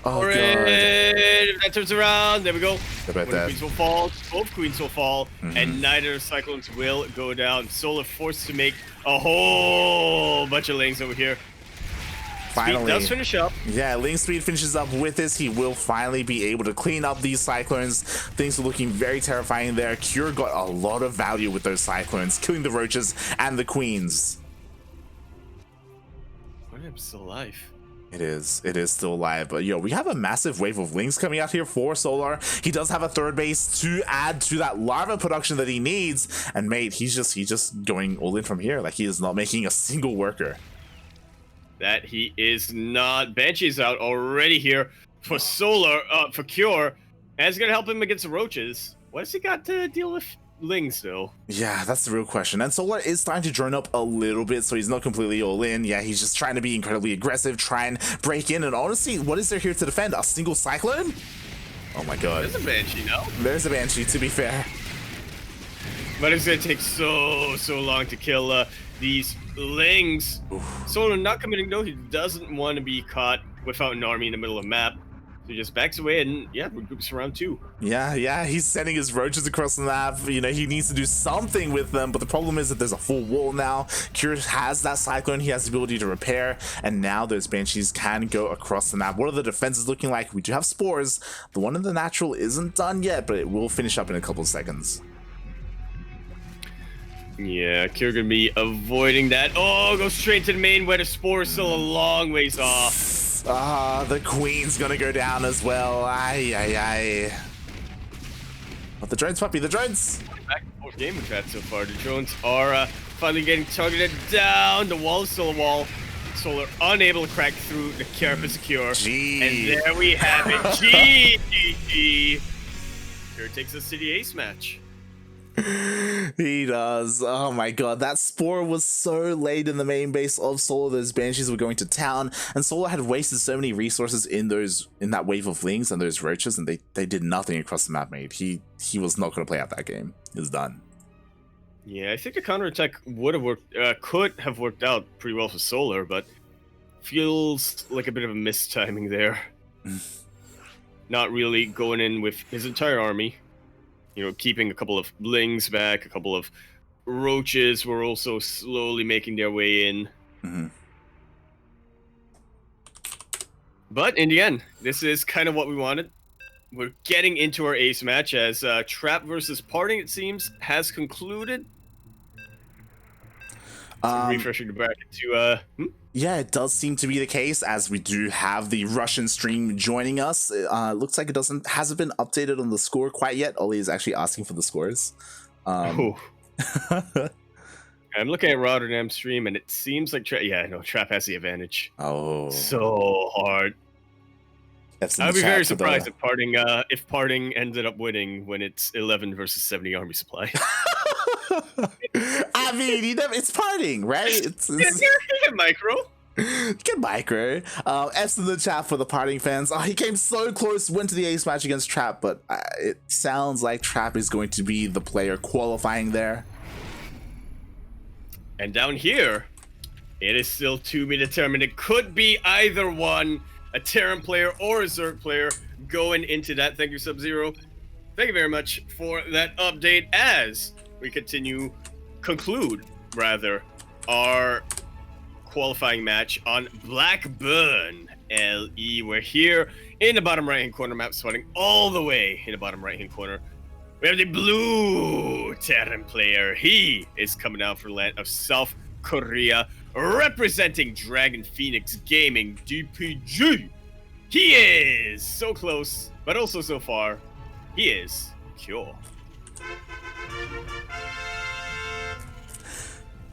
Oh, God. If that turns around, there we go. About One that. queens will fall, both queens will fall, and neither cyclones will go down. Solar forced to make a whole bunch of lings over here. Finally. Speed does finish up. Yeah, Ling Speed finishes up with this. He will finally be able to clean up these cyclones. Things are looking very terrifying there. Cure got a lot of value with those cyclones, killing the roaches and the queens. I'm still alive. It is still alive, but yo, we have a massive wave of lings coming out here for Solar. He does have a third base to add to that larva production that he needs, and mate, he's just going all in from here. Like, he is not making a single worker. That he is not. Banshee's out already here for Solar, for Cure, and it's gonna help him against the roaches. What has he got to deal with lings though? Yeah, that's the real question. And Solar is starting to drone up a little bit, so he's not completely all in. Yeah, he's just trying to be incredibly aggressive, try and break in. And honestly, what is there here to defend? A single cyclone? Oh my God. There's a Banshee, no? There's a Banshee, to be fair. But it's gonna take so long to kill these lings. Solar not committing though. He doesn't want to be caught without an army in the middle of the map. So he just backs away and yeah, regroups for round 2. Yeah, he's sending his roaches across the map. You know, he needs to do something with them, but the problem is that there's a full wall now. Cure has that cyclone, he has the ability to repair, and now those banshees can go across the map. What are the defenses looking like? We do have spores. The one in the natural isn't done yet, but it will finish up in a couple of seconds. Yeah, Cure gonna be avoiding that. Oh, go straight to the main where the spore is still a long ways off. The queen's gonna go down as well. Aye. But the drones, puppy, the drones. Back and forth game we've had so far. The drones are finally getting targeted down. The wall is still a wall. Solar unable to crack through the carapace of Cure. Gee. And there we have it. GG. Cure takes us to the ace match. He does. Oh my God, that spore was so late in the main base of Solar. Those banshees were going to town, and Solar had wasted so many resources in that wave of lings and those roaches, and they did nothing across the map, mate. He was not going to play out that game. It was done. Yeah, I think the counterattack would have worked, could have worked out pretty well for Solar, but feels like a bit of a mistiming there. Not really going in with his entire army. You know, keeping a couple of lings back, a couple of roaches were also slowly making their way in. But in the end, this is kind of what we wanted. We're getting into our ace match as Trap versus Parting, it seems, has concluded. Refreshing the bracket to Yeah, it does seem to be the case, as we do have the Russian stream joining us. Looks like it hasn't been updated on the score quite yet. Ollie is actually asking for the scores. I'm looking at Rotterdam stream, and it seems like Trap has the advantage. Oh, So hard. I would be very surprised if Parting ended up winning when it's 11 versus 70 army supply. I mean, it's Parting, right? It's Get micro. Get micro. F's in the chat for the Parting fans. He came so close, went to the ace match against Trap, but it sounds like Trap is going to be the player qualifying there. And down here, it is still to be determined. It could be either one, a Terran player or a Zerg player going into that. Thank you, Sub-Zero. Thank you very much for that update as we conclude our qualifying match on Blackburn LE. We're here in the bottom right hand corner, map spotting all the way in the bottom right hand corner. We have the blue Terran player. He is coming out for the land of South Korea, representing Dragon Phoenix Gaming DPG. He is so close, but also so far. He is Cure.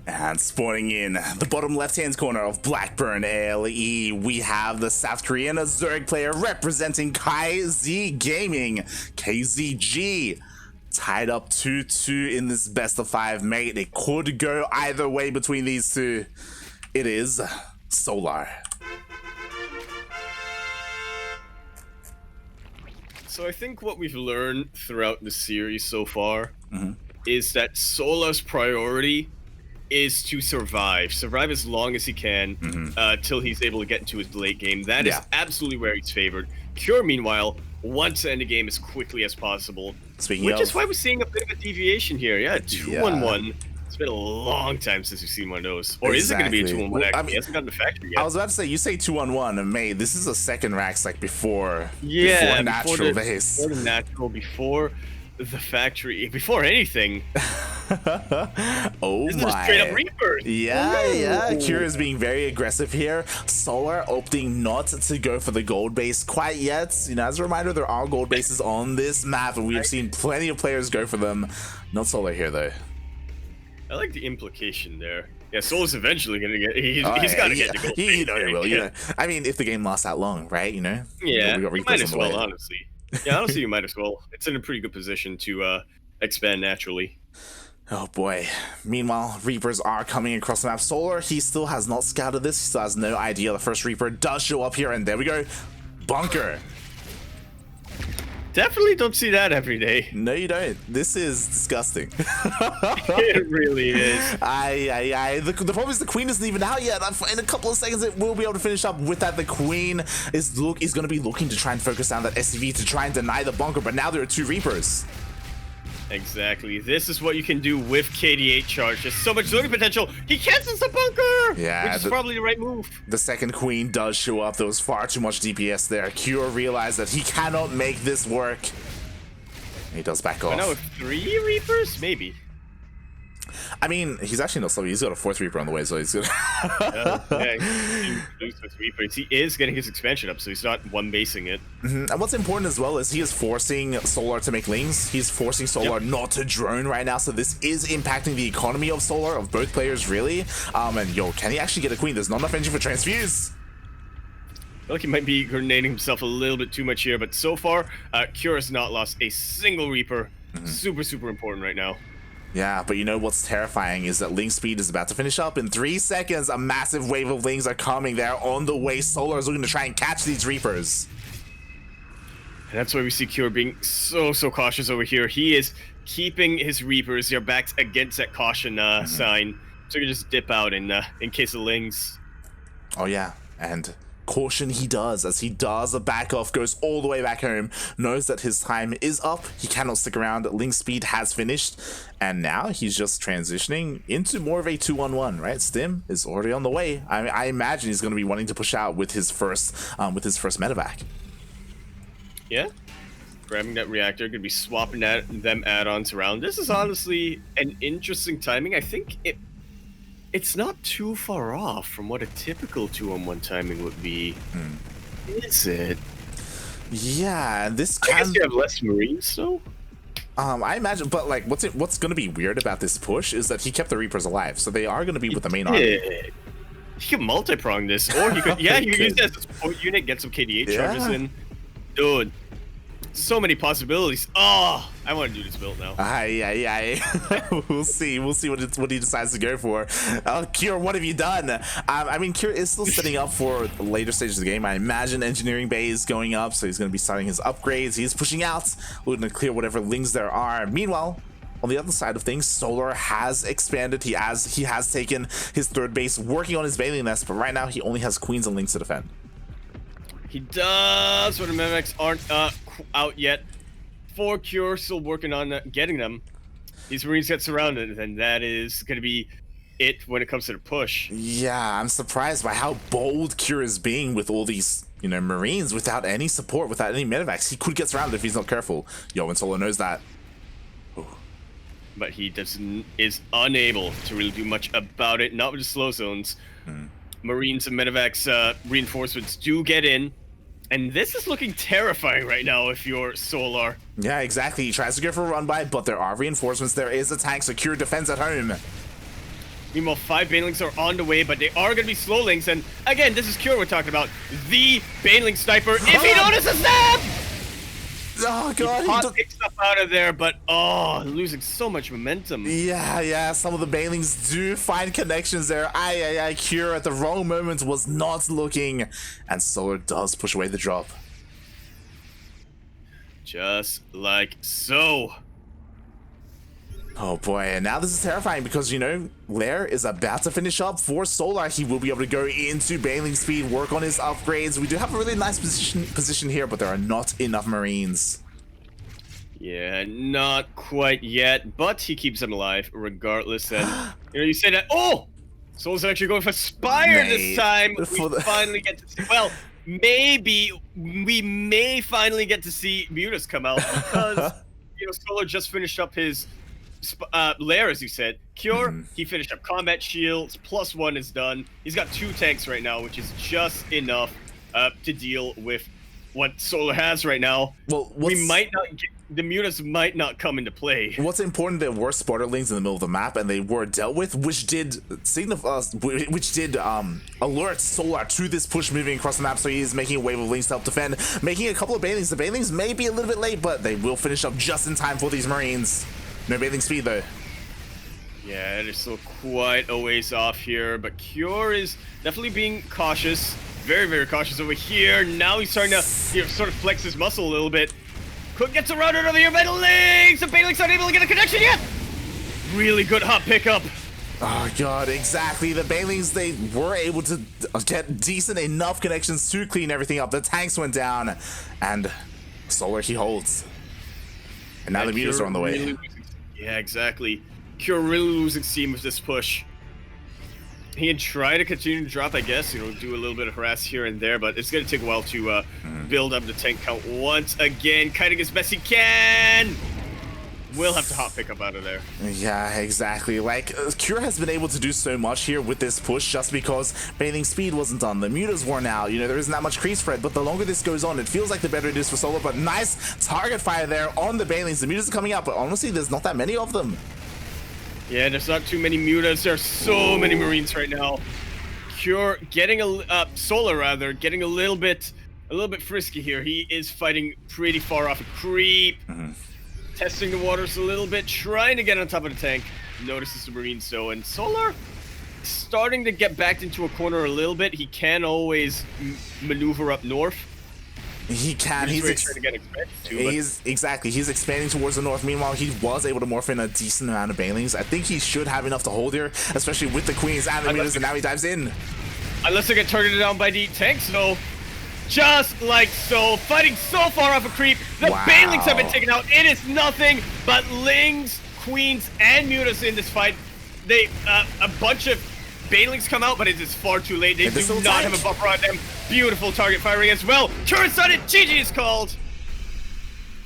And spawning in the bottom left-hand corner of Blackburn LE, we have the South Korean Zerg player representing KZ Gaming, KZG. Tied up 2-2 in this best of 5, mate. It could go either way between these two. It is Solar. So I think what we've learned throughout the series so far is that Solar's priority is to survive as long as he can till he's able to get into his late game. That is absolutely where he's favored. Cure, meanwhile, wants to end the game as quickly as possible, which is why we're seeing a bit of a deviation here. Yeah, 2-1-1. It's been a long time since we've seen one of those. Or is it going to be a 2-1-1? Well, He hasn't gotten the factory yet. I was about to say, you say 2-1-1, and mate, this is a second racks like before. Yeah, before natural base. Before the natural, before the factory, before anything. Oh this my! Is straight up Reapers. Yeah. Cure is being very aggressive here. Solar opting not to go for the gold base quite yet. You know, as a reminder, there are gold bases on this map, and we have seen plenty of players go for them. Not Solar here though. I like the implication there. Yeah, Solar's eventually gonna get. He's got to get the gold. You know he will. You know. I mean, if the game lasts that long, right? You know. Yeah. We got might as well, honestly. Yeah, honestly, you might as well. It's in a pretty good position to expand naturally. Oh boy. Meanwhile, Reapers are coming across the map. Solar, he still has not scouted this. He still has no idea the first Reaper does show up here, and there we go. Bunker. Definitely don't see that every day. No, you don't. This is disgusting. It really is. The problem is the Queen isn't even out yet. In a couple of seconds, it will be able to finish up with that. The Queen is going to be looking to try and focus down that SCV to try and deny the bunker, but now there are two Reapers. Exactly. This is what you can do with KD8 charge. There's so much zoning potential. He cancels the bunker! Yeah. Which is probably the right move. The second Queen does show up. There was far too much DPS there. Cure realized that he cannot make this work. He does back off. I know, with 3 Reapers? Maybe. I mean, he's actually not slow. He's got a 4th Reaper on the way, so he's good. He is getting his expansion up, so he's not one-basing it. And what's important as well is he is forcing Solar to make lings. He's forcing Solar not to drone right now, so this is impacting the economy of Solar, of both players, really. And yo, can he actually get a Queen? There's not enough engine for Transfuse. I feel like he might be grenading himself a little bit too much here, but so far, Cure has not lost a single Reaper. Super, super important right now. Yeah, but you know what's terrifying is that Ling speed is about to finish up in 3 seconds. A massive wave of Lings are coming. They're on the way. Solar is looking to try and catch these Reapers. And that's why we see Cure being so cautious over here. He is keeping his Reapers, their backs against that caution sign. So you can just dip out in case of Lings. Oh yeah, and caution he does, as he does a back off, goes all the way back home, knows that his time is up, he cannot stick around. Link speed has finished, and now he's just transitioning into more of a 2-1-1, right? Stim is already on the way. I imagine he's going to be wanting to push out with his first medevac. Yeah, grabbing that reactor, gonna be swapping them add-ons around. This is honestly an interesting timing. I think it's not too far off from what a typical 2-on-1 timing would be. Is it? Yeah, this I guess you have less Marines, though. I imagine, but like, what's going to be weird about this push is that he kept the Reapers alive, so they are going to be with the main army. He could multi-prong this, or he could, yeah, you could use that as a support unit, get some KD8 charges in. Dude, so many possibilities. Oh, I want to do this build now. We'll see what he decides to go for. Cure, what have you done? I mean, Cure is still setting up for the later stages of the game. I imagine engineering bay is going up, so he's going to be starting his upgrades. He's pushing out, looking to clear whatever lings there are. Meanwhile, on the other side of things, Solar has expanded. He has taken his 3rd base, working on his Bailey Nest, but right now he only has Queens and Lings to defend. He does, when the Mimics aren't out yet. 4 Cure still working on getting them. These Marines get surrounded, and that is going to be it when it comes to the push. Yeah, I'm surprised by how bold Cure is being with all these, you know, Marines without any support, without any medevacs. He could get surrounded if he's not careful. Yo, and Solar knows that. Ooh. But he is unable to really do much about it, not with the slow zones. Marines and medevacs reinforcements do get in. And this is looking terrifying right now if you're Solar. Yeah, exactly. He tries to go for a run by, but there are reinforcements. There is a tank. Secure defense at home. Meanwhile, 5 Banelings are on the way, but they are going to be slowlings. And again, this is Cure we're talking about. The Baneling sniper. If he notices them! Oh, God. He picks stuff out of there, but losing so much momentum. Yeah. Some of the Banelings do find connections there. Cure at the wrong moment was not looking. And Solar does push away the drop. Just like so. Oh boy, and now this is terrifying because, you know, Lair is about to finish up for Solar. He will be able to go into bailing speed, work on his upgrades. We do have a really nice position here, but there are not enough Marines. Yeah, not quite yet, but he keeps them alive regardless. And, you know, you say that, oh! Solar's actually going for Spire this time. We finally get to see, well, maybe we may finally get to see Mutas come out because, you know, Solar just finished up his Lair, as you said. Cure, he finished up combat shields, +1 is done. He's got 2 tanks right now, which is just enough to deal with what Solar has right now. Well, we might not get, the Mutas might not come into play. What's important, there were Spartalings in the middle of the map, and they were dealt with, which did alert Solar to this push moving across the map. So he is making a wave of links to help defend, making a couple of bailings. The bailings may be a little bit late, but they will finish up just in time for these Marines. No bailing speed though. Yeah, they're still quite a ways off here, but Cure is definitely being cautious. Very, very cautious over here. Now he's starting to, you know, sort of flex his muscle a little bit. Could get surrounded over here by the Lynx. The Bailing's not able to get a connection yet. Really good hot pickup. Oh god, exactly. The Bailings, they were able to get decent enough connections to clean everything up. The tanks went down, and Solar, he holds. And now the Mutas are on the way. Really yeah, exactly. Cure really losing steam with this push. He can try to continue to drop, I guess, you know, do a little bit of harass here and there, but it's going to take a while to build up the tank count once again. Kiting as best he can. We'll have to hot pick up out of there. Yeah, exactly. Like, Cure has been able to do so much here with this push just because bailing speed wasn't done. The Mutas worn out. You know, there isn't that much crease spread, but the longer this goes on, it feels like the better it is for Solar. But nice target fire there on the bailings. The Mutas are coming up, but honestly, there's not that many of them. Yeah, there's not too many Mutas. There are so many Marines right now. Cure getting Solar rather, getting a little bit frisky here. He is fighting pretty far off a creep. Testing the waters a little bit, trying to get on top of the tank. Notices the Marines though, and Solar starting to get backed into a corner a little bit. He can always maneuver up north. He can. He's expanding towards the north. Meanwhile, he was able to morph in a decent amount of bailings. I think he should have enough to hold here, especially with the Queens and the Mutas, and now he dives in. Unless they get targeted down by the tanks, though. Just like so, fighting so far off a creep. The Bailings have been taken out. It is nothing but Lings, Queens, and Mutas in this fight. They a bunch of Bailings come out, but it is far too late. They do not have a buffer on them. Beautiful target firing as well. Turret started. GG is called.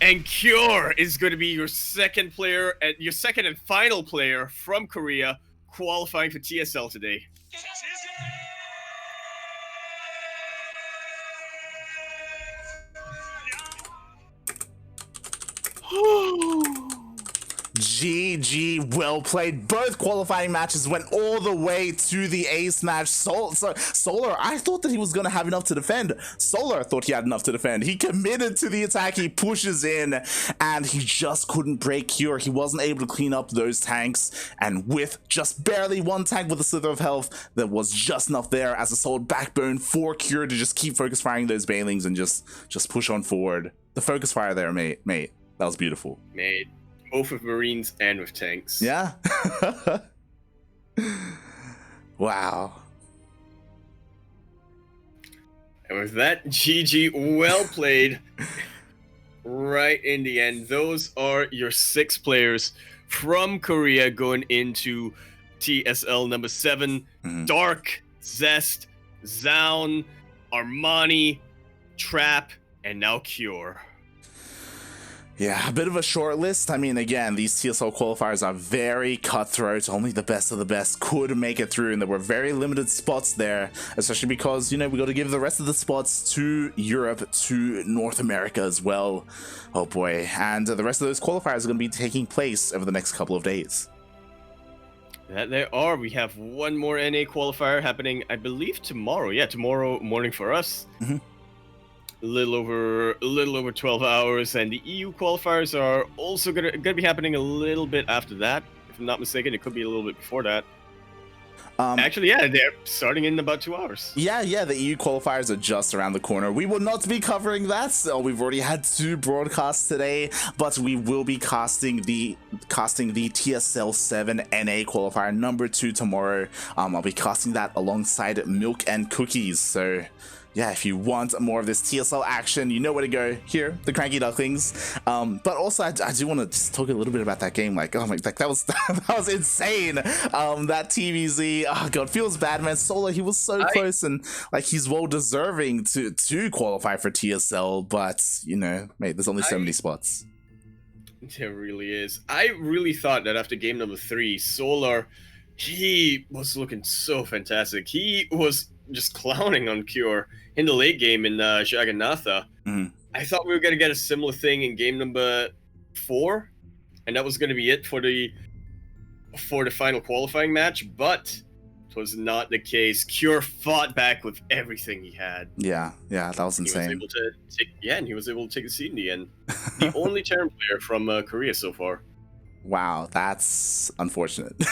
And Cure is going to be your second player, your second and final player from Korea qualifying for TSL today. GG, well played. Both qualifying matches went all the way to the ace match. Solar, I thought that he was going to have enough to defend. Solar thought he had enough to defend. He committed to the attack. He pushes in, and he just couldn't break Cure. He wasn't able to clean up those tanks, and with just barely one tank with a slither of health, there was just enough there as a solid backbone for Cure to just keep focus firing those Bailings and just push on forward. The focus fire there, mate. That was beautiful. Mate. Both with Marines and with tanks. Yeah. Wow. And with that, GG, well played. Right in the end, those are your 6 players from Korea going into TSL number 7. Dark, Zest, Zaun, Armani, Trap, and now Cure. Yeah, a bit of a short list. I mean, again, these TSL qualifiers are very cutthroat. Only the best of the best could make it through, and there were very limited spots there, especially because, you know, we got to give the rest of the spots to Europe, to North America as well. Oh boy. And the rest of those qualifiers are going to be taking place over the next couple of days. That there are. We have one more NA qualifier happening, I believe, tomorrow. Yeah, tomorrow morning for us. A little over 12 hours, and the EU qualifiers are also gonna be happening a little bit after that. If I'm not mistaken, it could be a little bit before that. Actually, yeah, they're starting in about 2 hours. Yeah, the EU qualifiers are just around the corner. We will not be covering that. So we've already had 2 broadcasts today, but we will be casting the TSL7 NA qualifier number 2 tomorrow. I'll be casting that alongside Milk and Cookies. So yeah, if you want more of this TSL action, you know where to go. Here, the CranKy Ducklings. But also, I do want to just talk a little bit about that game. Like, oh my, like that was that was insane. That TVZ, oh god, feels bad, man. Solar, he was so close, and like he's well deserving to qualify for TSL. But you know, mate, there's only so many spots. There really is. I really thought that after game number 3, Solar, he was looking so fantastic. He was just clowning on Cure in the late game in Jagannatha. I thought we were going to get a similar thing in game number 4, and that was going to be it for the final qualifying match, but it was not the case. Cure fought back with everything he had. Yeah, that was insane. He was able to take, and he was able to take the seed in the end. The only Terran player from Korea so far. Wow, that's unfortunate. Well,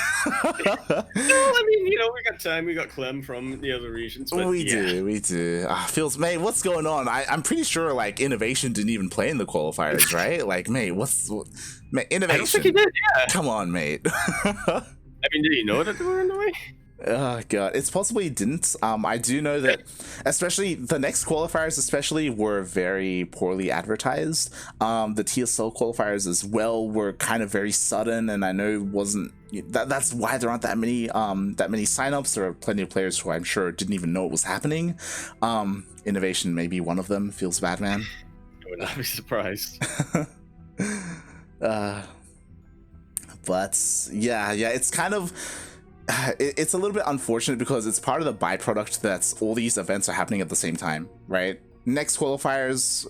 I mean, you know, we got time. We got Clem from the other regions. But we do. Feels, mate, what's going on? I'm pretty sure, like, Innovation didn't even play in the qualifiers, right? Like, mate, mate, Innovation. I don't think he did, yeah. Come on, mate. I mean, did he know that they were on the way? Oh god, it's possible he didn't. I do know that, especially the next qualifiers, especially were very poorly advertised. The TSL qualifiers as well were kind of very sudden, and I know wasn't. That's why there aren't that many signups. There are plenty of players who I'm sure didn't even know it was happening. Innovation may be one of them. Feels bad, man. I would not be surprised. But yeah, it's kind of. It's a little bit unfortunate because it's part of the byproduct that all these events are happening at the same time, right? Next qualifiers,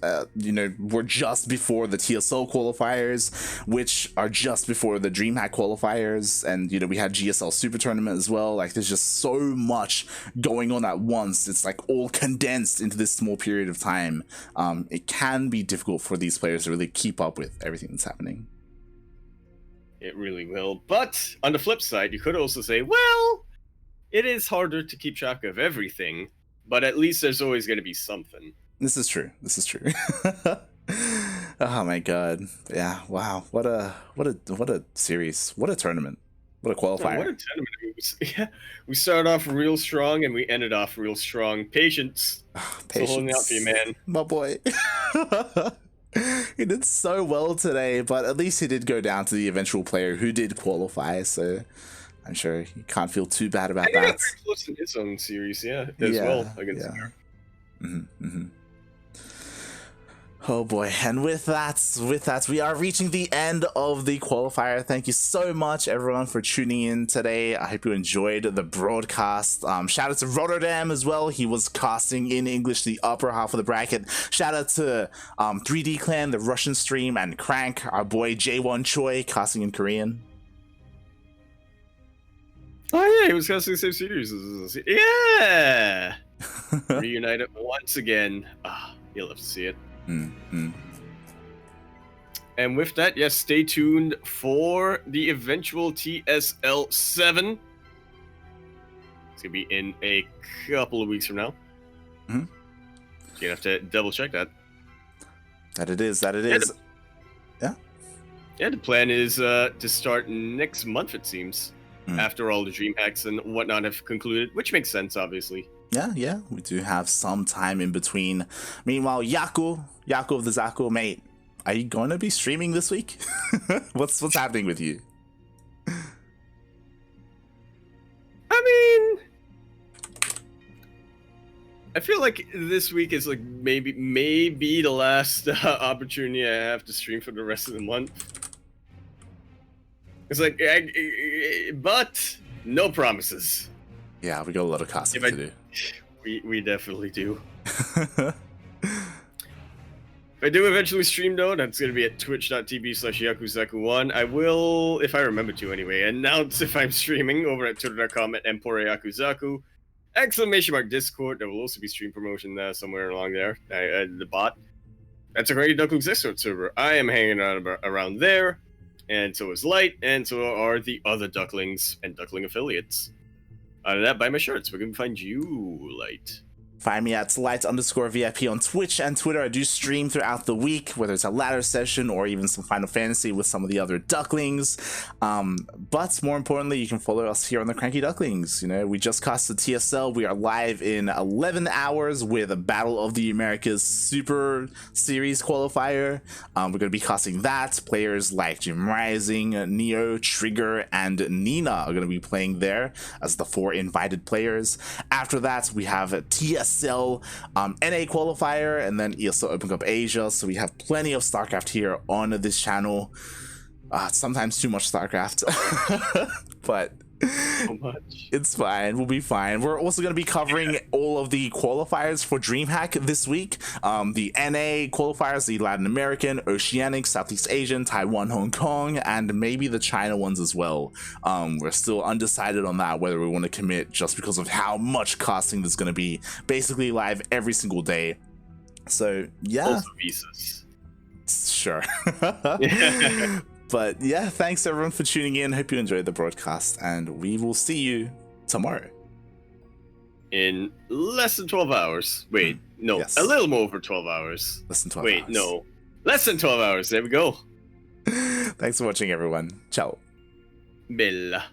were just before the TSL qualifiers, which are just before the DreamHack qualifiers, and we had GSL Super Tournament as well. Like, there's just so much going on at once. It's like all condensed into this small period of time. It can be difficult for these players to really keep up with everything that's happening. It really will. But on the flip side, you could also say, well, it is harder to keep track of everything, but at least there's always going to be something. This is true. Oh my god. Yeah, wow. What a series. What a tournament. What a qualifier. What a tournament. We started off real strong and we ended off real strong. Patience. Patience. So holding out for you, man. My boy. He did so well today, but at least he did go down to the eventual player who did qualify, so I'm sure he can't feel too bad about that. He got very close in his own series, as well, against her. Oh boy, and with that, we are reaching the end of the qualifier. Thank you so much, everyone, for tuning in today. I hope you enjoyed the broadcast. Shout out to Rotterdam as well. He was casting in English the upper half of the bracket. Shout out to 3D Clan, the Russian stream, and Crank, our boy J1 Choi, casting in Korean. Oh yeah, he was casting the same series. Yeah! Reunited once again. You'll have to see it. And with that, yes, stay tuned for the eventual TSL7. It's gonna be in a couple of weeks from now. So you're gonna have to double check that. That it is. Yeah, the plan is to start next month, it seems, after all the dream hacks and whatnot have concluded, which makes sense, obviously. Yeah, we do have some time in between. Meanwhile, Yaku of the Zaku, mate, are you going to be streaming this week? What's happening with you? I mean, I feel like this week is like maybe the last opportunity I have to stream for the rest of the month. It's like, but no promises. Yeah, we got a lot of casting to do. We definitely do. If I do eventually stream, though, that's going to be at twitch.tv/Yakuzaku1. I will, if I remember to anyway, announce if I'm streaming over at twitter.com/EmporiaYakuzaku. !Discord. There will also be stream promotion somewhere along there. The bot. That's a great Ducklings Discord server. I am hanging out around there, and so is Light, and so are the other Ducklings and Duckling affiliates. Other than that, buy my shirts. Where can we find you, Light? Find me at light_VIP on Twitch and Twitter. I do stream throughout the week, whether it's a ladder session or even some Final Fantasy with some of the other Ducklings. But more importantly, you can follow us here on the CranKy Ducklings. You know, we just cast the TSL. We are live in 11 hours with a Battle of the Americas Super Series qualifier. We're going to be casting that. Players like Jim Rising, Neo, Trigger, and Nina are going to be playing there as the 4 invited players. After that, we have TSL NA qualifier, and then ESL Open Cup Asia. So we have plenty of StarCraft here on this channel. Sometimes too much StarCraft, but So much. it's fine. We'll be fine. We're also going to be covering all of the qualifiers for DreamHack this week. The NA qualifiers, the Latin American, Oceanic, Southeast Asian, Taiwan, Hong Kong, and maybe the China ones as well. We're still undecided on that, whether we want to commit, just because of how much casting there's going to be basically live every single day. So yeah, Also visas. sure. But yeah, thanks everyone for tuning in. Hope you enjoyed the broadcast, and we will see you tomorrow. In less than 12 hours. Wait, no, Yes. a little more over 12 hours. Less than 12 Wait, hours. no. Less than 12 hours. There we go. Thanks for watching, everyone. Ciao. Bella.